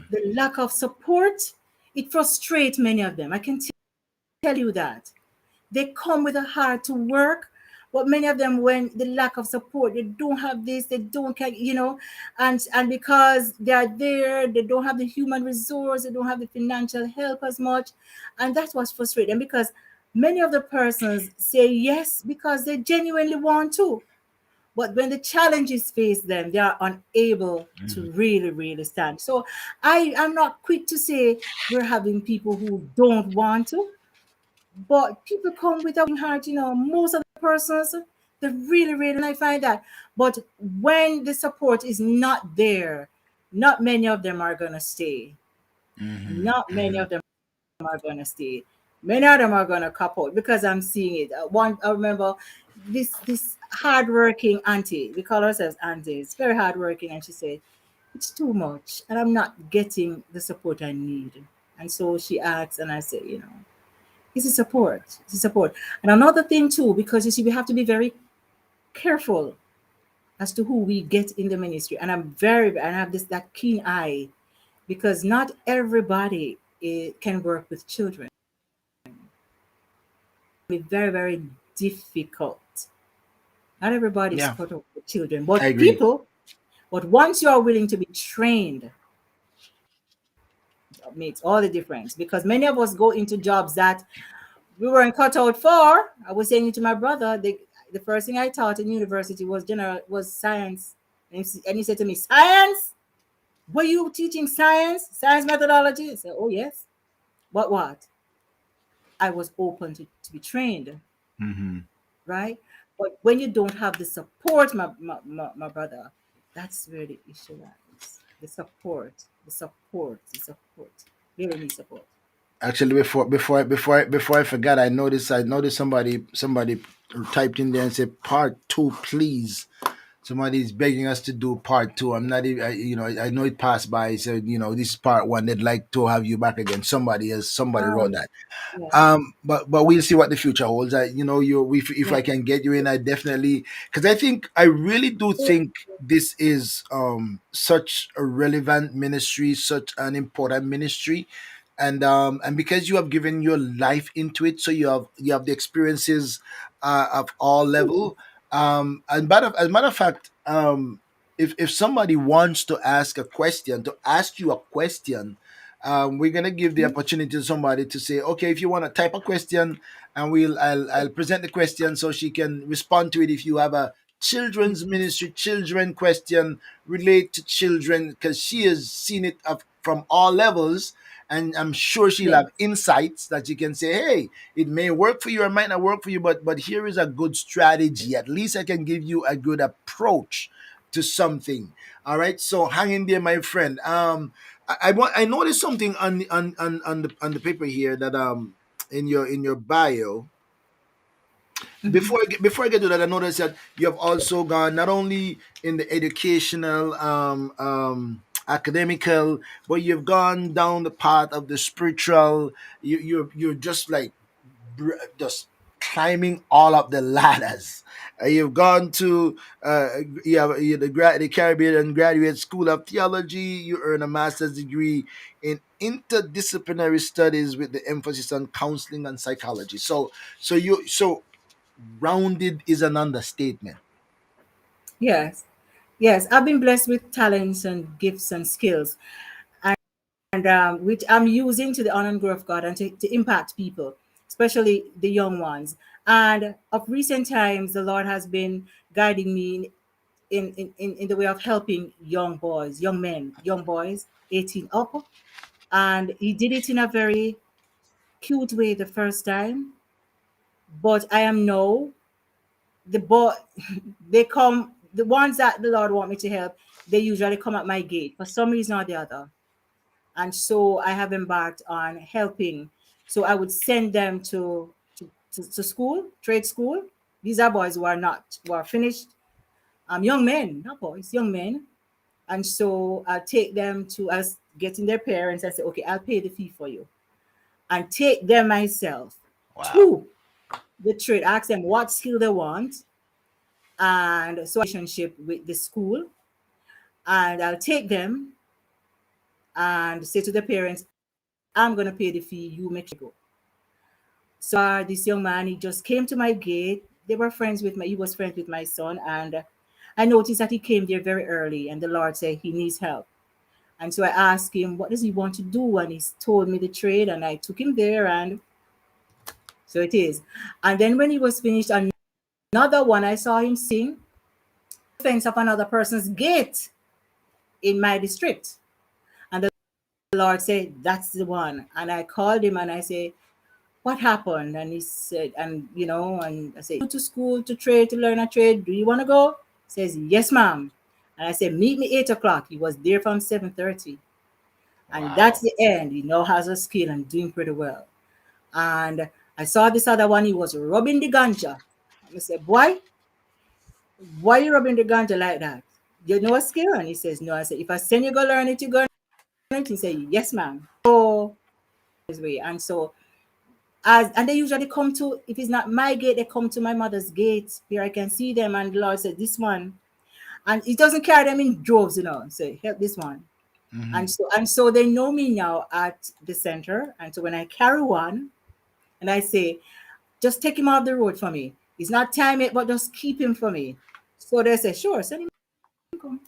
the lack of support, it frustrates many of them. I can tell you that. They come with a heart to work, but many of them, when the lack of support, they don't have this, they don't can, and because they are there, they don't have the human resource, they don't have the financial help as much, and that's what's frustrating. Because many of the persons say yes because they genuinely want to, but when the challenges face them, they are unable Mhm. to really, really stand. So I am not quick to say we're having people who don't want to, but people come with a heart, most of the persons, they really, really, and I find that. But when the support is not there, not many of them are going to stay. Mhm. Not many Mhm. of them are going to stay. Many of them are going to couple because I'm seeing it. One, I remember this hardworking auntie. We call ourselves aunties. Very hardworking, and she said it's too much, and I'm not getting the support I need. And so she asks, and I say, it's a support. It's a support. And another thing too, because you see, we have to be very careful as to who we get in the ministry. And I have this that keen eye, because not everybody can work with children. It's very, very difficult. Not everybody is Yeah, cut off with children, I but agree. but once you are willing to be trained, it makes all the difference. Because many of us go into jobs that we weren't cut out for. I was saying it to my brother. The first thing I taught in university was science, and he said to me, "Science? Were you teaching science methodology?" I said, "Oh yes." But what? I was open to be trained, Hmm. right? But when you don't have the support, my brother, that's where the issue lies. The support, the support, the support. Really need support. Actually, before I forgot, I noticed somebody typed in there and said part two, please. Somebody's begging us to do part two. I'm not even, I know it passed by. So, this is part one. They'd like to have you back again. Somebody wrote Um, that. yeah. But we'll see what the future holds. If I Yeah. can get you in, I definitely, because I really do think this is such a relevant ministry, such an important ministry, and because you have given your life into it, so you have the experiences of all level. As a matter of fact, if somebody wants to ask you a question, we're gonna give the opportunity to somebody to say, okay, if you want to type a question, and I'll present the question so she can respond to it. If you have a children's ministry, children question, relate to children, because she has seen it from all levels, and I'm sure she'll Yeah. have insights that you can say, hey, it may work for you or it might not work for you, but here is a good strategy. At least I can give you a good approach to something. All right, so hang in there, my friend. I noticed something on the paper here that in your bio. Before I get to that, I noticed that you have also gone not only in the educational, academical, but you've gone down the path of the spiritual. You're just like just climbing all up the ladders. You've gone to the Caribbean Graduate School of Theology. You earn a master's degree in interdisciplinary studies with the emphasis on counseling and psychology. So rounded is an understatement. Yes. Yes. I've been blessed with talents and gifts and skills, and which I'm using to the honor and glory of God and to impact people, especially the young ones. And of recent times, the Lord has been guiding me in the way of helping young boys, young men, young boys, 18 up. And He did it in a very cute way the first time. But I am now the boy, they come, the ones that the Lord want me to help, they usually come at my gate for some reason or the other. And so I have embarked on helping. So I would send them to school, trade school. These are boys who are finished, young men, not boys, young men. And so I'll take them to us getting their parents and say, okay, I'll pay the fee for you. And take them myself Wow. to the trade, ask them what skill they want. And so relationship with the school. And I'll take them and say to the parents, I'm going to pay the fee, you make sure you go. So this young man, he just came to my gate. He was friends with my son. And I noticed that he came there very early, and the Lord said he needs help. And so I asked him, what does he want to do? And he told me the trade, and I took him there, and so it is. And then when he was finished, another one, I saw him sitting fence of another person's gate in my district. And the Lord said, that's the one. And I called him and I said, what happened? And he said, and I said, to school to trade, to learn a trade. Do you want to go? He says, yes, ma'am. And I said, meet me 8 o'clock. He was there from 7:30. And that's Wow. the end. He now has a skill and doing pretty well. And I saw this other one, he was rubbing the ganja. I said, boy, why you rubbing the ganja like that? You know a skill? And he says, no. I said, if I send you go learn it, you go learn it. He said, yes, ma'am. So his way. And so and they usually come to, if it's not my gate, they come to my mother's gate where I can see them. And the Lord said, this one. And he doesn't carry them in droves, So help this one. Hmm. And so they know me now at the center. And so when I carry one and I say, just take him off the road for me. It's not time yet, but just keep him for me. So they say, sure, send him come,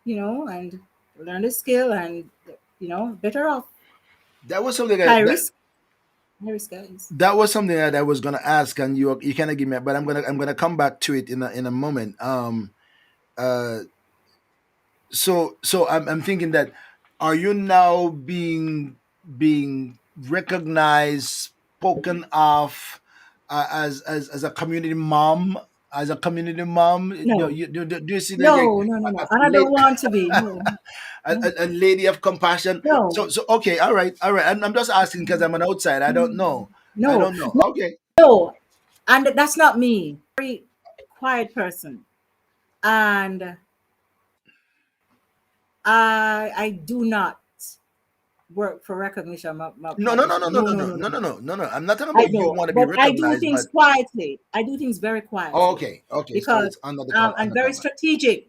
and learn the skill and better off. That was something High that risk, high risk guys. that was something that I was gonna ask, and you kind of give me, but I'm gonna come back to it in a moment. Uh, so I'm thinking that, are you now being recognized, spoken of, as a community mom, No, do you see like no. And I don't want to be. No, no, a lady of compassion? no, So okay, all right. I'm just asking because I'm an outsider. I don't know. I no, don't know. Okay. no. And that's not me. Very quiet person. And I do not work for recognition. No, no, no, Bishop. no, no, No, no, no, no, no, no, no. no, no, no, no. I'm not talking I about you know, want to be but I do recognized, things but quietly. I do things very oh, quietly okay, okay. So because it's under the I'm very cover. strategic.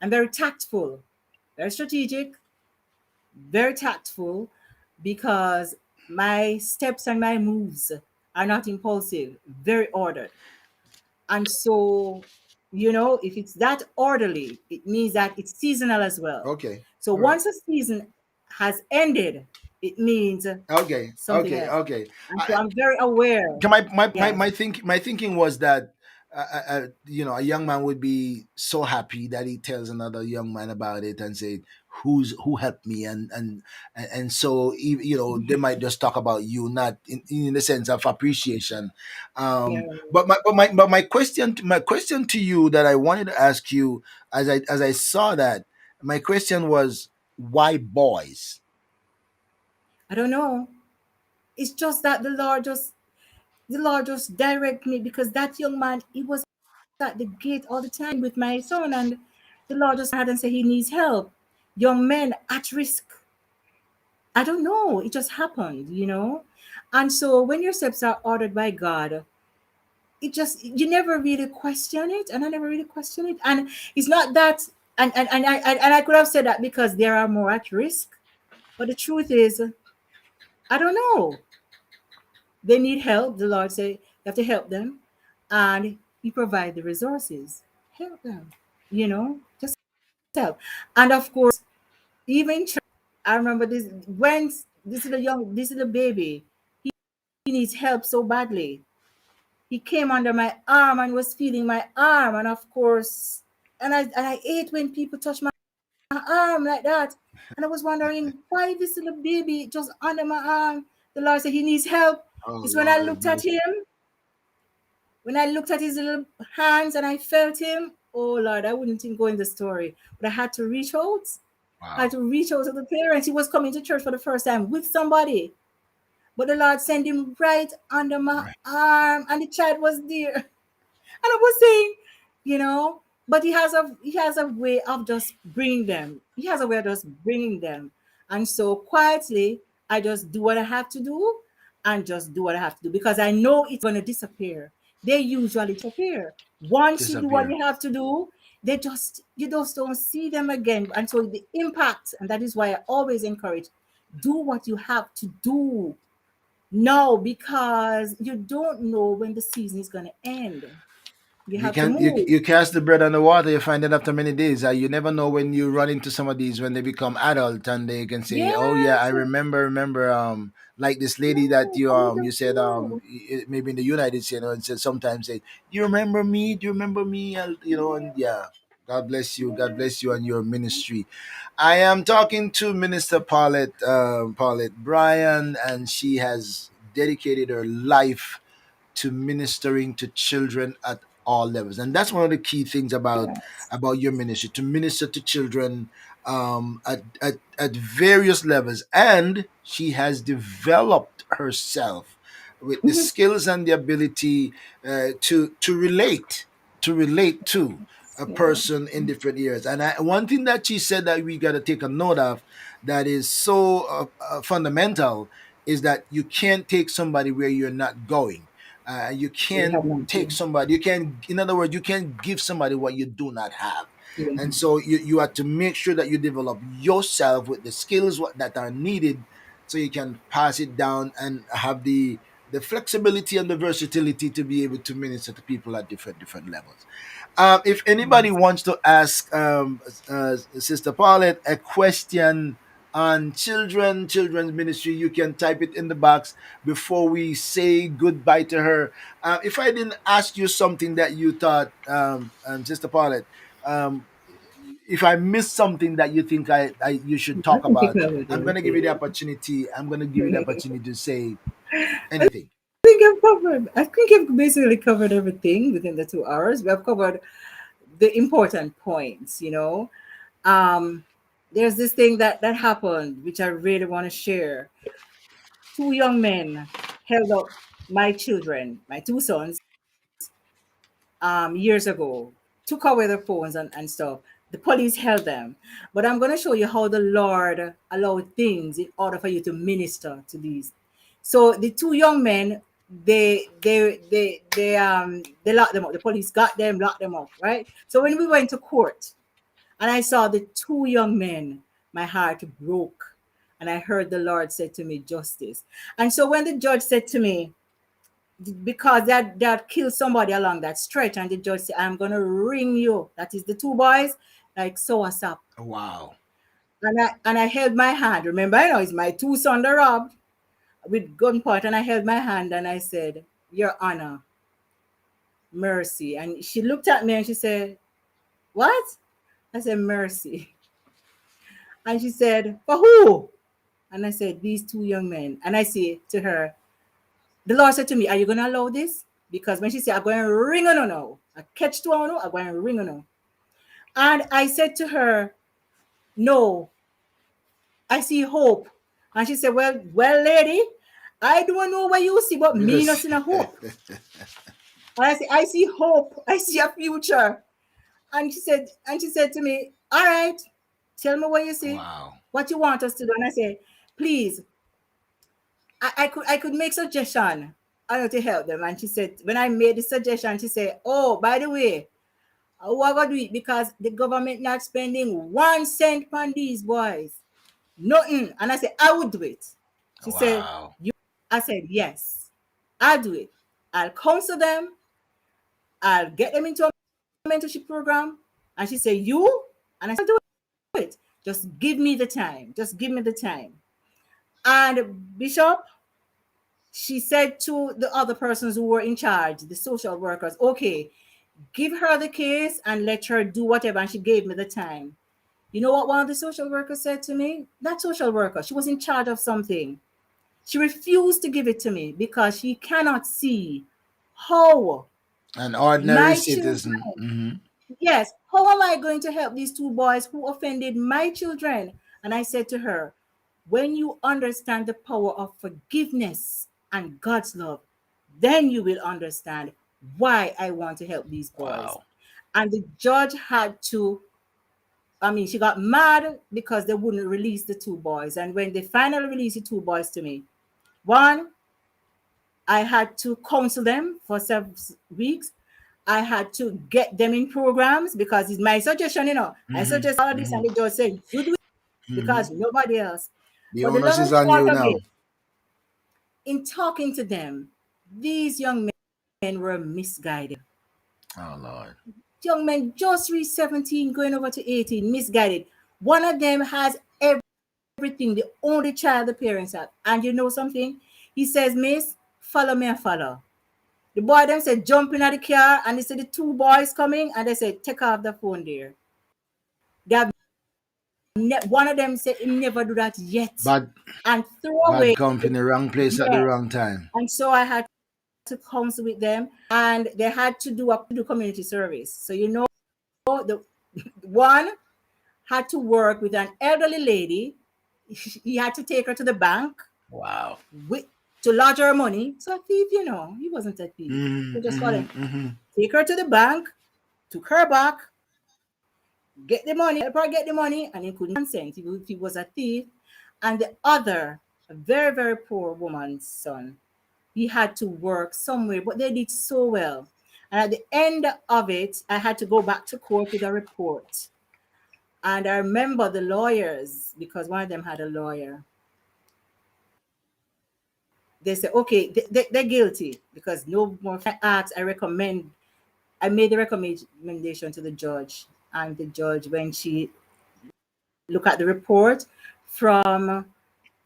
I'm very tactful. Very strategic, very tactful, because my steps and my moves are not impulsive, very ordered. And so, if it's that orderly, it means that it's seasonal as well. Okay, So all right. once a season has ended, it means Okay, something okay, else. okay. And so I, I'm very aware. Yes. my thinking was that a young man would be so happy that he tells another young man about it and say who helped me, and so they might just talk about you, not in the sense of appreciation. Yeah. But my question to you that I wanted to ask you, as I saw that, my question was, why boys? I don't know. It's just that the Lord just direct me, because that young man, he was at the gate all the time with my son, and the Lord just had and say he needs help. Young men at risk. I don't know. It just happened. And so when your steps are ordered by God, it just, you never really question it, and I never really question it. And it's not that, and I could have said that because there are more at risk, but the truth is, I don't know. They need help. The Lord say you have to help them, and He provide the resources. Help them. Just help. And of course, even I remember this, when this little baby, he needs help so badly. He came under my arm and was feeling my arm, and of course, and I hate when people touch my arm like that. And I was wondering why this little baby just under my arm. The Lord said he needs help. Oh It's Lord have mercy. when I looked at his little hands and I felt him. Oh Lord, I wouldn't even go in the story, but I had to reach out. I had Wow. to reach out to the parents. He was coming to church for the first time with somebody, but the Lord sent him right under my Right. arm, and the child was there. And I was saying, but he has a way of just bringing them. He has a way of just bringing them, and so quietly, I just do what I have to do, and just do what I have to do, because I know it's going to disappear. They usually disappear once you do what Disappear. you have to do. You just don't see them again, and so the impact, and that is why I always encourage, do what you have to do. No, because you don't know when the season is going to end. You You have to can you move. you cast the bread on the water. You find it after many days. You never know when you run into some of these when they become adult and they can say, "Oh yeah, I Yes. remember." Like this lady that No, you just said no. maybe in the United States, and said sometimes say, "Do you remember me? Do you remember me?" And yeah. God bless you. God Yeah. bless you and your ministry. I am talking to Minister Paulette Bryan, and she has dedicated her life to ministering to children at all levels, and that's one of the key things Yes. about your ministry, to minister to children at various levels. And she has developed herself with the skills and the ability to relate to a Yeah. person in different areas. And one thing that she said that we got to take a note of, that is so fundamental, is that you can't take somebody where you're not going. You You can't have not take been. somebody. You can, in other words, you can't give somebody what you do not have. Yeah. And so you have to make sure that you develop yourself with the skills that are needed, so you can pass it down and have the flexibility and the versatility to be able to minister to people at different levels. If anybody wants to ask Sister Paulette a question on children's ministry, you can type it in the box before we say goodbye to her. If I didn't ask you something that you thought, Sister Paulette, um, if I missed something that you think you should I talk think you about, covered I'm gonna give you the everything. opportunity. I'm gonna give you the I opportunity to say anything. think I've covered. I think I've basically covered everything within the 2 hours. We have covered the important points. Um, there's this thing that happened, which I really want to share. Two young men held up my children, my two sons, years ago. took away their phones and stuff. The police held them. But I'm going to show you how the Lord allowed things in order for you to minister to these. So the two young men, they locked them up. The police got them, locked them up, right? So when we went to court and I saw the two young men, my heart broke. And I heard the Lord say to me, justice. And so when the judge said to me, because they had killed somebody along that stretch, and the judge said, I'm going to ring you. That is the two boys, like, so what's up? Wow. And I held my hand. Remember, I know it's my two sons that robbed with gunpoint, and I held my hand and I said, Your Honor, mercy. And she looked at me and she said, What? I said, mercy. And she said, For who? And I said, These two young men. And I say to her, the Lord said to me, Are you going to allow this? Because when she said, I'm going to ring on no, I catch two on no, I'm going to ring on no. And I said to her, No, I see hope. And she said, Well, lady, I don't know what you see, but me not Yes. seeing a hope. And I said, I see hope. I see a future. And she said to me, All right, tell me what you see, Wow. what you want us to do. And I said, Please, I could make suggestion to help them. And she said, when I made the suggestion, she said, Oh, by the way, what gonna do it? Because the government not spending 1 cent on these boys. Nothing. And I said, I would do it. She said, Wow. You, I said, Yes, I'll do it. I'll counsel them, I'll get them into a mentorship program. And she said, You? And I said, Do it. Just give me the time. Just give me the time. And Bishop, she said to the other persons who were in charge, the social workers, okay, give her the case and let her do whatever. And she gave me the time. You know what one of the social workers said to me? That social worker, she was in charge of something. She refused to give it to me because she cannot see how An ordinary my children, citizen. Hmm. yes, how am I going to help these two boys who offended my children? And I said to her, when you understand the power of forgiveness and God's love, then you will understand why I want to help these boys. Wow. And the judge had to, she got mad because they wouldn't release the two boys. And when they finally released the two boys to me, one, I had to counsel them for several weeks. I had to get them in programs because it's my suggestion, I Hmm. suggest all of this, Hmm. and the judge said, You do it Hmm. because nobody else. The But the onus long is and on short you of now. it, in talking to them, these young men were misguided. Oh Lord. Young men just reached 17, going over to 18, misguided. One of them has everything, the only child the parents have. And you know something? He says, Miss, follow me and follow. The boy them said, jump in at the car, and they said the two boys coming, and they said, take off the phone there. They have one of them said he never do that yet. Bad And throw bad away, company, wrong place at the yeah. wrong time. And so I had to counsel with them, and they had to do community service. So the one had to work with an elderly lady. He had to take her to the bank Wow. with to lodge her money. So a thief, he wasn't a thief. Hmm. They just got Hmm. him. Hmm. Take her to the bank, took her back, get the money, help her get the money, and he couldn't consent if he was a thief. And the other, a very, very poor woman's son, he had to work somewhere, but they did so well. And at the end of it, I had to go back to court with a report. And I remember the lawyers, because one of them had a lawyer. They said, okay, they're guilty because no more. I made the recommendation to the judge. And the judge, when she looked at the report from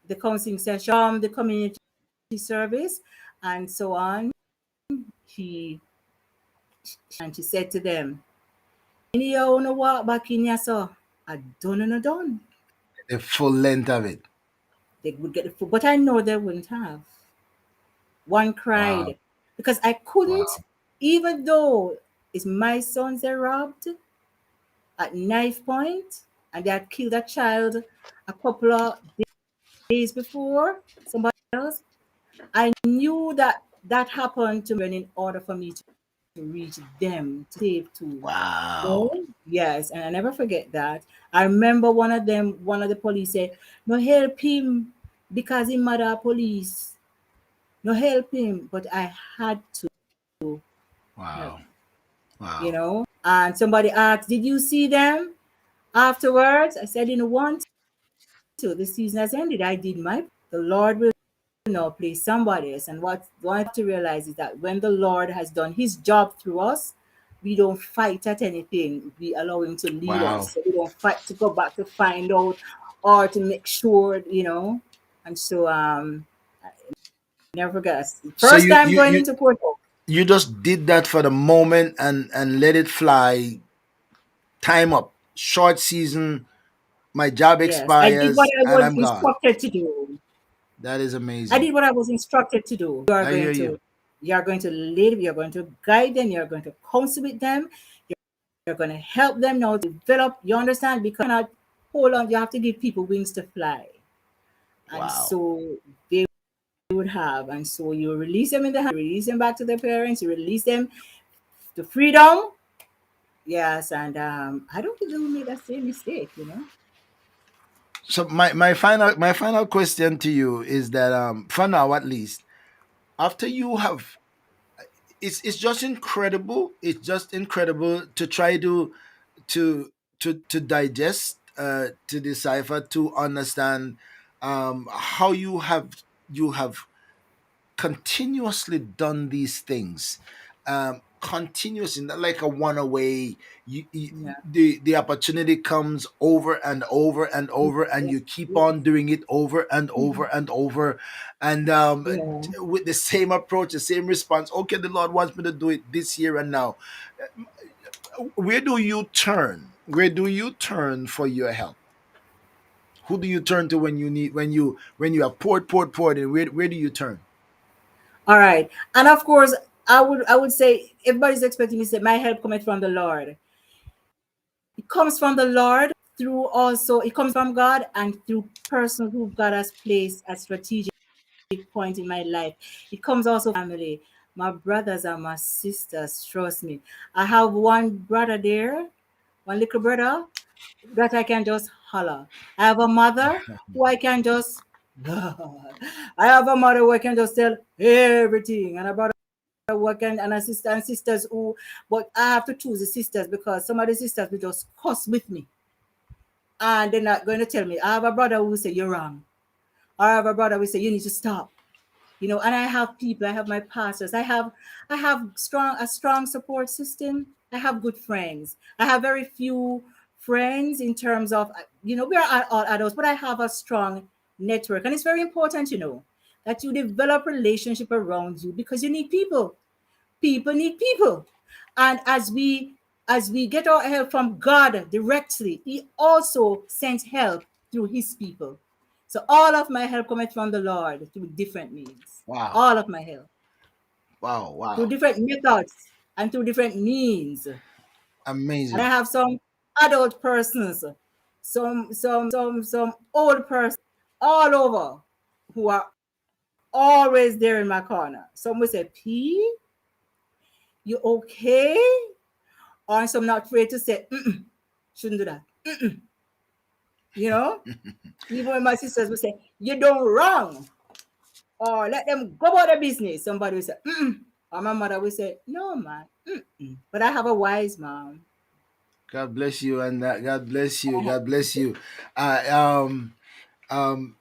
the counseling session, the community service, and so on, he and she said to them, "Any you wanna walk back in here, so I done and I done." The full length of it. They would get the food, but I know they wouldn't have. One Wow. cried because I couldn't, Wow. even though it's my sons they robbed at knife point, and they had killed a child a couple of days before somebody else. I knew that happened to me in order for me reach them to save too. Wow. No, yes, and I never forget that. I remember one of the police said, "No help him because he mother police. No help him." But I had to help, Wow. Wow. And somebody asked, "Did you see them afterwards?" I said, "I didn't want to. The season has ended. I did my part. The Lord will now place somebody else." And what one have to realize is that when the Lord has done His job through us, we don't fight at anything. We allow Him to lead Wow. us. So we don't fight to go back to find out or to make sure. And so never forget. So First time going into court. you just did that for the moment and let it fly. Time up. Short season. My job Yes, I did what expires I and was I'm gone. instructed to do. That is I amazing. did what I was instructed to do. I hear you. You are going to lead, you're going to guide them, you're going to counsel with them, you're going to help them now to develop. You understand? Because you cannot hold on, you have to give people wings to fly. And Wow. so they would have. And so you release them in the hand, you release them back to their parents, you release them to freedom. Yes, and I don't think they will make that same mistake. So my final question to you is that for now at least, after you have, it's just incredible. It's just incredible to try to digest, to decipher, to understand how you have continuously done these things, continuously, not like a one away. Yeah. The opportunity comes over and over and over, and Yes. you keep Yes. on doing it over and over and over, and Yeah. with the same approach, the same response. Okay, the Lord wants me to do it this year and now. Where do you turn? Where do you turn for your help? Who do you turn to when you need, when you have poured, and where do you turn? All right. And of course, I would say everybody's expecting me to say my help cometh from the Lord. It comes from the Lord through also it comes from God and through persons who God has placed at strategic point in my life. It comes also from family, my brothers and my sisters. Trust me. I have one brother there, one little brother that I can just holler. I have a mother who I can just I have a mother who I can just tell everything, and a brother who I can, and a sister and sisters who, but I have to choose the sisters because some of the sisters will just cuss with me, and they're not going to tell me. I have a brother who will say you're wrong. I have a brother who will say you need to stop. And I have people. I have my pastors. I have a strong support system. I have good friends. I have very few friends in terms of we are all adults, but I have a strong network, and it's very important that you develop relationship around you because you need people. People need people, and as we get our help from God directly, He also sends help through His people. So all of my help cometh from the Lord through different means. Wow. All of my help Wow. through Wow. different methods and through different means. And I Amazing. have some adult persons, some old persons all over who are always there in my corner. Some will say, "P, you okay?" Or some not afraid to say, "Mm-mm, shouldn't do that." You know, even when my sisters will say, "You don't wrong," or let them go about their business. Somebody will say, "Mm-mm." Or my mother will say, "No, man." Mm-mm. But I have a wise mom. God bless you, and God bless you. God bless you. Uh, um, um,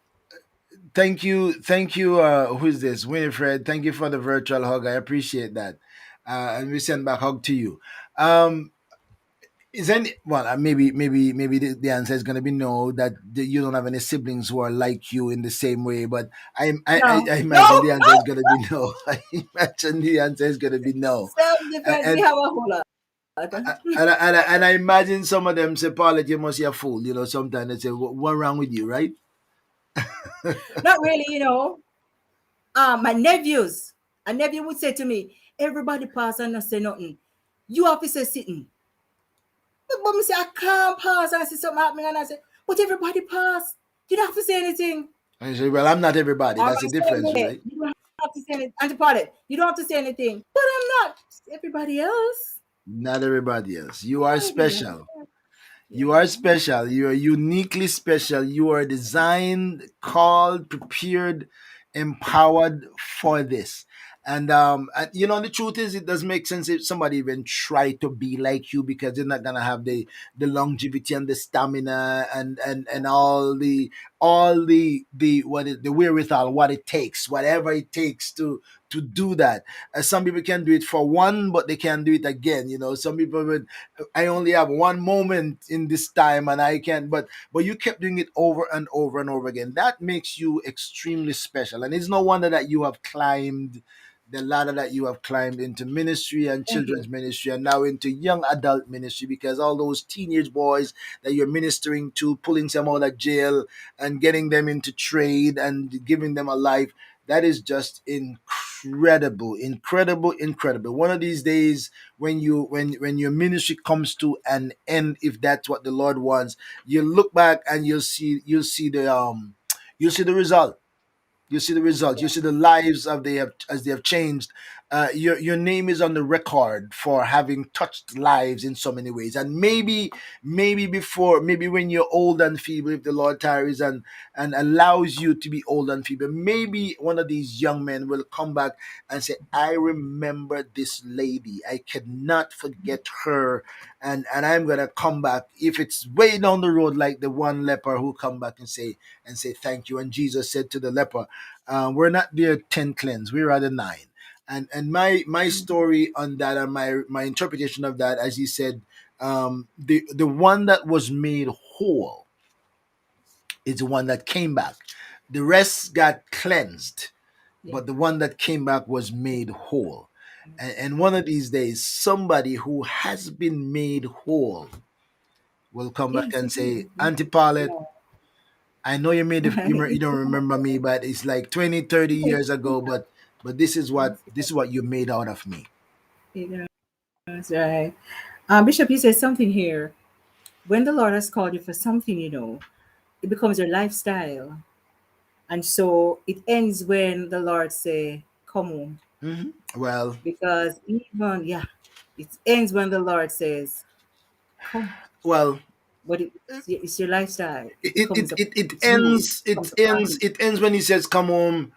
thank you. Who's this? Winifred. Thank you for the virtual hug. I appreciate that. And we send back hug to you. Um, is any, well, maybe the answer is gonna be no. That you don't have any siblings who are like you in the same way. But No, I no, imagine the answer is no. gonna be no. I imagine the answer is gonna be no. Self defense, we And have a whole lot. and I imagine some of them say, Paulette, you must be a fool. Sometimes they say, what wrong with you, right? Not really. My nephews, a nephew would say to me, "Everybody pass and not say nothing. You have to say sitting." But me say, "I can't pass," and I see something happening, and I say, "But everybody pass. You don't have to say anything." I say, well, I'm not everybody. Or That's the my son difference, would say, right? "You don't have to say anything. Auntie Paulette, you don't have to say anything. But I'm not everybody else. Not everybody else. You are Not everybody else. special. You are Yeah. special. You are uniquely special. You are designed, called, prepared, empowered for this. And you know, the truth is, it does make sense if somebody even try to be like you, because they're not gonna have the longevity and the stamina and all the what the wherewithal, what it takes, whatever it takes to do that. Some people can do it for one, but they can't do it again. You know, some people would, I only have one moment in this time and I can't, but you kept doing it over and over and over again. That makes you extremely special. And it's no wonder that you have climbed the ladder, that you have climbed into ministry and Thank you. children's ministry and now into young adult ministry, because all those teenage boys that you're ministering to, pulling them out of jail and getting them into trade and giving them a life, that is just incredible, incredible, incredible. One of these days, when your ministry comes to an end, if that's what the Lord wants, you look back and you'll see the result. You see the results. You Yeah. see the lives of they have as they have changed. Your name is on the record for having touched lives in so many ways. And maybe when you're old and feeble, if the Lord tarries and allows you to be old and feeble, maybe one of these young men will come back and say, "I remember this lady. I cannot forget her, and I'm gonna come back." If it's way down the road, like the one leper who come back and say thank you. And Jesus said to the leper, we're not there 10 cleanse, we're at a 9. And my story on that, and my interpretation of that, as he said, the one that was made whole is the one that came back. The rest got cleansed, Yeah. but the one that came back was made whole. And one of these days, somebody who has been made whole will come back Yes, and it say, is. "Auntie Paulette, Yeah. I know you don't remember me, but it's like 20, 30 years ago, but this is what you made out of me." Yeah, that's right. Bishop, you said something here. When the Lord has called you for something, it becomes your lifestyle. And so it ends when the Lord say, come home. Well, Because even, yeah, it ends when the Lord says, come. well, But it's your lifestyle. It it it becomes it, it it's you. It ends it becomes a part ends of you. it ends when he says, "Come home."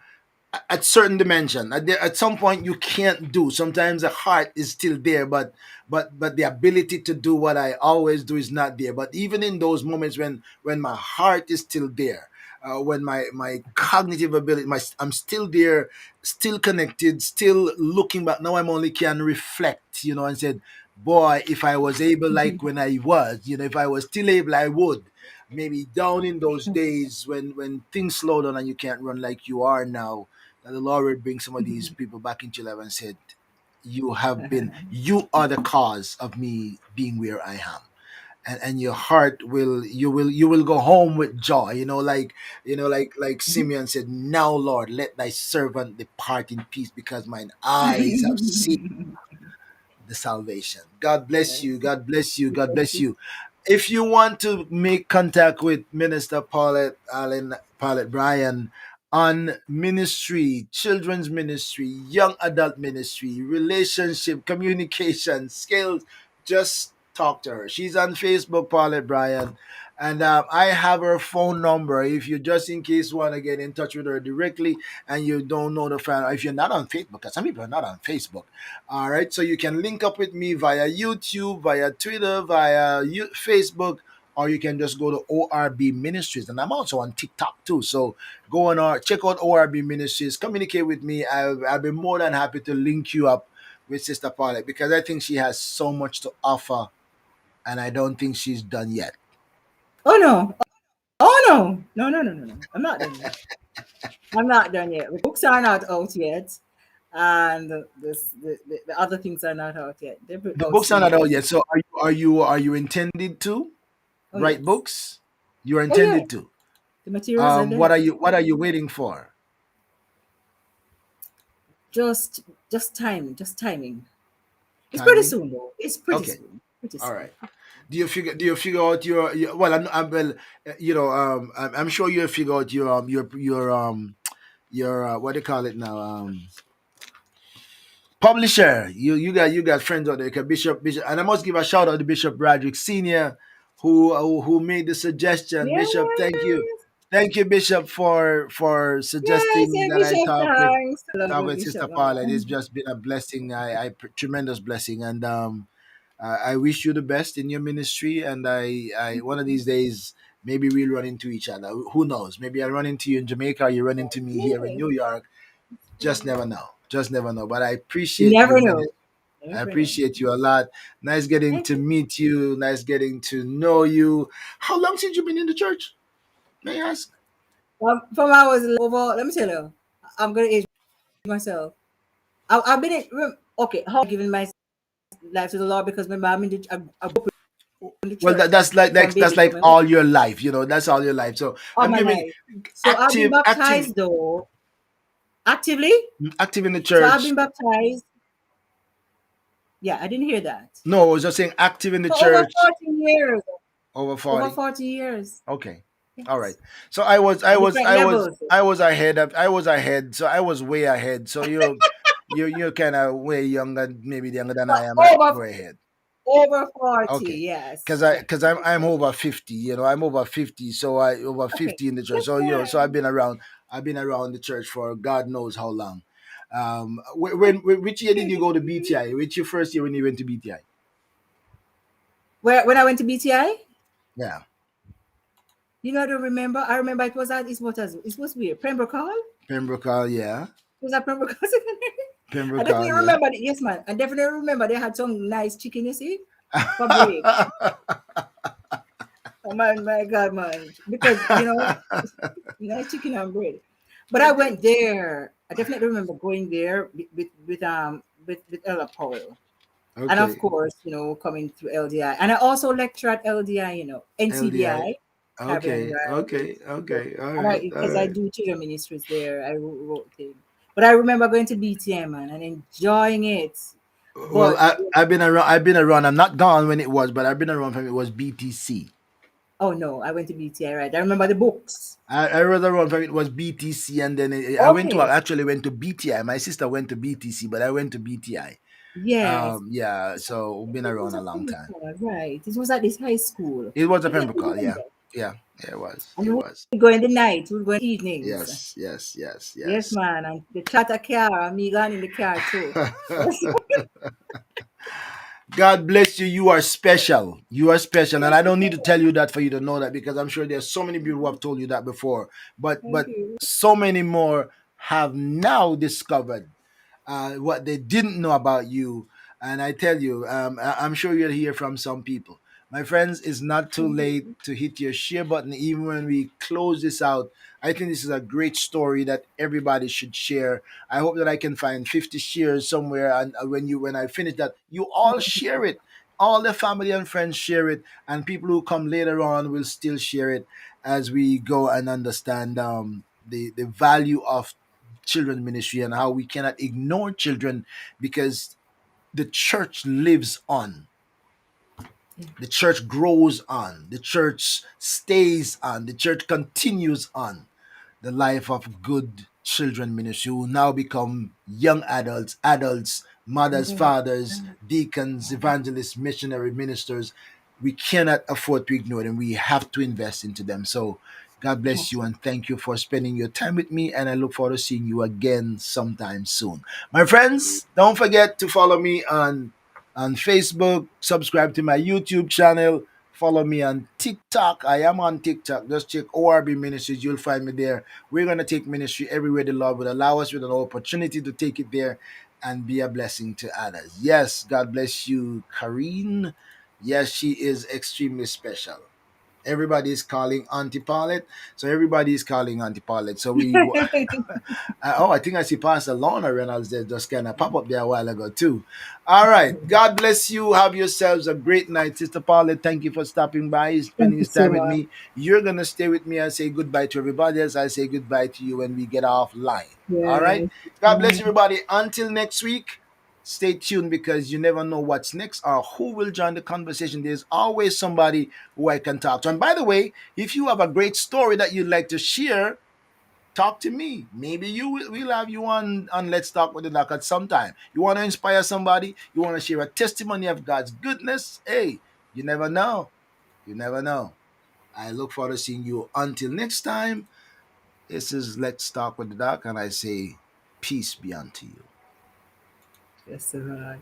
At certain dimension, at some point you can't do. Sometimes the heart is still there, but the ability to do what I always do is not there. But even in those moments when my heart is still there, when my cognitive ability, I'm still there, still connected, still looking back. Now I'm only can reflect, and said, boy, if I was able, like when I was, if I was still able, I would. Maybe down in those days when things slow down and you can't run like you are now, that the Lord will bring some of these people back into your life and said, you are the cause of me being where I am. And your heart you will go home with joy, like Simeon said, "Now, Lord, let thy servant depart in peace, because mine eyes have seen the salvation." God bless you. Yes. God bless you. God Yes. bless you. If you want to make contact with Minister Paulette Bryan on ministry, children's ministry, young adult ministry, relationship, communication skills, just talk to her. She's on Facebook, Paulette Bryan. And I have her phone number. If you just in case want to get in touch with her directly and you don't know the fan, if you're not on Facebook, because some people are not on Facebook, all right, so you can link up with me via YouTube, via Twitter, via Facebook, or you can just go to ORB Ministries, and I'm also on TikTok too. So go on or check out ORB Ministries, communicate with me. I'll be more than happy to link you up with Sister Paulette, because I think she has so much to offer, and I don't think she's done yet. Oh no. Oh no. No, no, no, no, no. I'm not done yet. I'm not done yet. The books are not out yet. And the other things are not out yet. They're The out books are soon. not out yet. So are you intended to Oh write yes. books? You are Oh yeah. intended to. The materials are What there. are you waiting for? Just just timing. It's pretty Timing. soon though. It's pretty Okay. soon. Pretty All soon. right. Do you figure out well, I'm well, I'm sure you figure out your your what do you call it now? Publisher. You got friends out there. Bishop, and I must give a shout out to Bishop Broderick Senior, who made the suggestion. Yes, Bishop, thank you, Bishop, for yes, suggesting yeah, that I Bishop, talk thanks. I love you, with Sister Bishop, Paula. It's man. just been a blessing. Tremendous blessing, and I wish you the best in your ministry. And I one of these days maybe we'll run into each other. Who knows? Maybe I'll run into you in Jamaica. Or you run into me here in Yes, New York. Just never know. Just never know. But I you appreciate never your know. ministry. I Never know. appreciate you a lot. Nice getting Thank to you. meet you. Nice getting to know you. How long since you been in the church? May I ask? From I was over, let me tell you, I'm gonna age myself. I've been okay. How giving my life to the Lord because remember I grew up in the Well, church that's like from that's baby like coming up all your life. That's all your life. So all I'm my giving life. So I've been active baptized though actively. active in the So I've church. been baptized. Yeah, I didn't hear that. No, I was just saying active in the For over church 40 years. over Over 40. 40 years. Okay. All right. Yes. So I was I At was different I was levels. I was ahead of I was ahead. So I was way ahead. So you're kind of way younger, maybe younger than I But am. But over go ahead. over 40, Okay. Cause yes. I Yeah. cause I'm Over I'm 40. over 50. I'm over 50. So I over Okay. 50 in the church. That's So so fine. I've been around the church for God knows how long. When which year did you go to BTI? Which your first year when you went to BTI? Where when I went to BTI, Yeah. I don't remember. I remember it was at it was weird. Pembroke Hall? Pembroke, yeah. Was that Pembroke Hall? I Pembroke, definitely yeah. remember yes man. I definitely remember they had some nice chicken, you see, for break. Oh my God, man. Because nice chicken and bread. But I Okay. went there. I definitely remember going there with Ella Powell. And of Okay. course, coming through LDI. And I also lecture at LDI, LDI. NCBI, Caribbean Okay. Rise. Okay. Okay. All And right. All because I right. do children ministries there, I wrote things. But I remember going to BTM, man, and enjoying it. Well, But I've been around. I've been around. I'm not gone when it was, but I've been around from it was BTC. oh no, I went to BTI, right? I remember the books. I rather run from it was BTC, and then Okay. I actually went to BTI. My sister went to BTC, but I went to BTI. Yes. Yeah, So so been it around was a a long Pembroke time. Hall, right? It was at this high school. It was a I can't Pembroke call, yeah, remember. yeah, yeah, it was, And it we was. would go in the night, we would go in the evenings. Yes, yes, yes, Yes, yes. man. And the chatter car, me gone in the car too. Yes, God bless you. You are special. You are special, and yes, I don't need to sir. tell you that for you to know that because I'm sure there's so many people who have told you that before, Thank but you. so many more have now discovered what they didn't know about you. And I tell you, I'm sure you'll hear from some people. My friends, it's not too Thank late you. to hit your share button. Even when we close this out, I think this is a great story that everybody should share. I hope that I can find 50 shares somewhere, and when I finish that, you all share it. All the family and friends share it, and people who come later on will still share it as we go and understand the value of children ministry and how we cannot ignore children because the church lives on, Yeah. the church grows on, the church stays on, the church continues on. The life of good children ministry who now become young adults, mothers, Mhm. fathers, deacons, evangelists, missionary ministers. We cannot afford to ignore them. We have to invest into them. So God bless you and thank you for spending your time with me. And I look forward to seeing you again sometime soon. My friends, don't forget to follow me on Facebook, subscribe to my YouTube channel, follow me on TikTok. I am on TikTok. Just check ORB Ministries. You'll find me there. We're going to take ministry everywhere the Lord would allow us with an opportunity to take it there and be a blessing to others. Yes, God bless you, Kareen. Yes, she is extremely special. Everybody is calling Auntie Paulette. So everybody is calling Auntie Paulette. So I think I see Pastor Lorna Reynolds there just kind of pop up there a while ago too. All right. God bless you. Have yourselves a great night. Sister Paulette, thank you for stopping by, Thank spending you this so time with much. me. You're going to stay with me and say goodbye to everybody else. I say goodbye to you when we get offline. All right. Yes. God bless everybody. Until next week, stay tuned because you never know what's next or who will join the conversation. There's always somebody who I can talk to. And by the way, if you have a great story that you'd like to share, talk to me. Maybe we'll have you on Let's Talk with the Doc at some time. You want to inspire somebody? You want to share a testimony of God's goodness? Hey, you never know. You never know. I look forward to seeing you. Until next time, this is Let's Talk with the Doc, and I say, peace be unto you. Yes, right.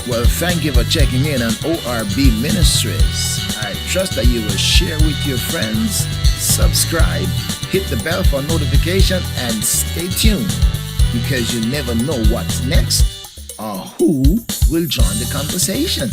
Well, thank you for checking in on ORB Ministries. I trust that you will share with your friends, subscribe, hit the bell for notification, and stay tuned because you never know what's next or who will join the conversation.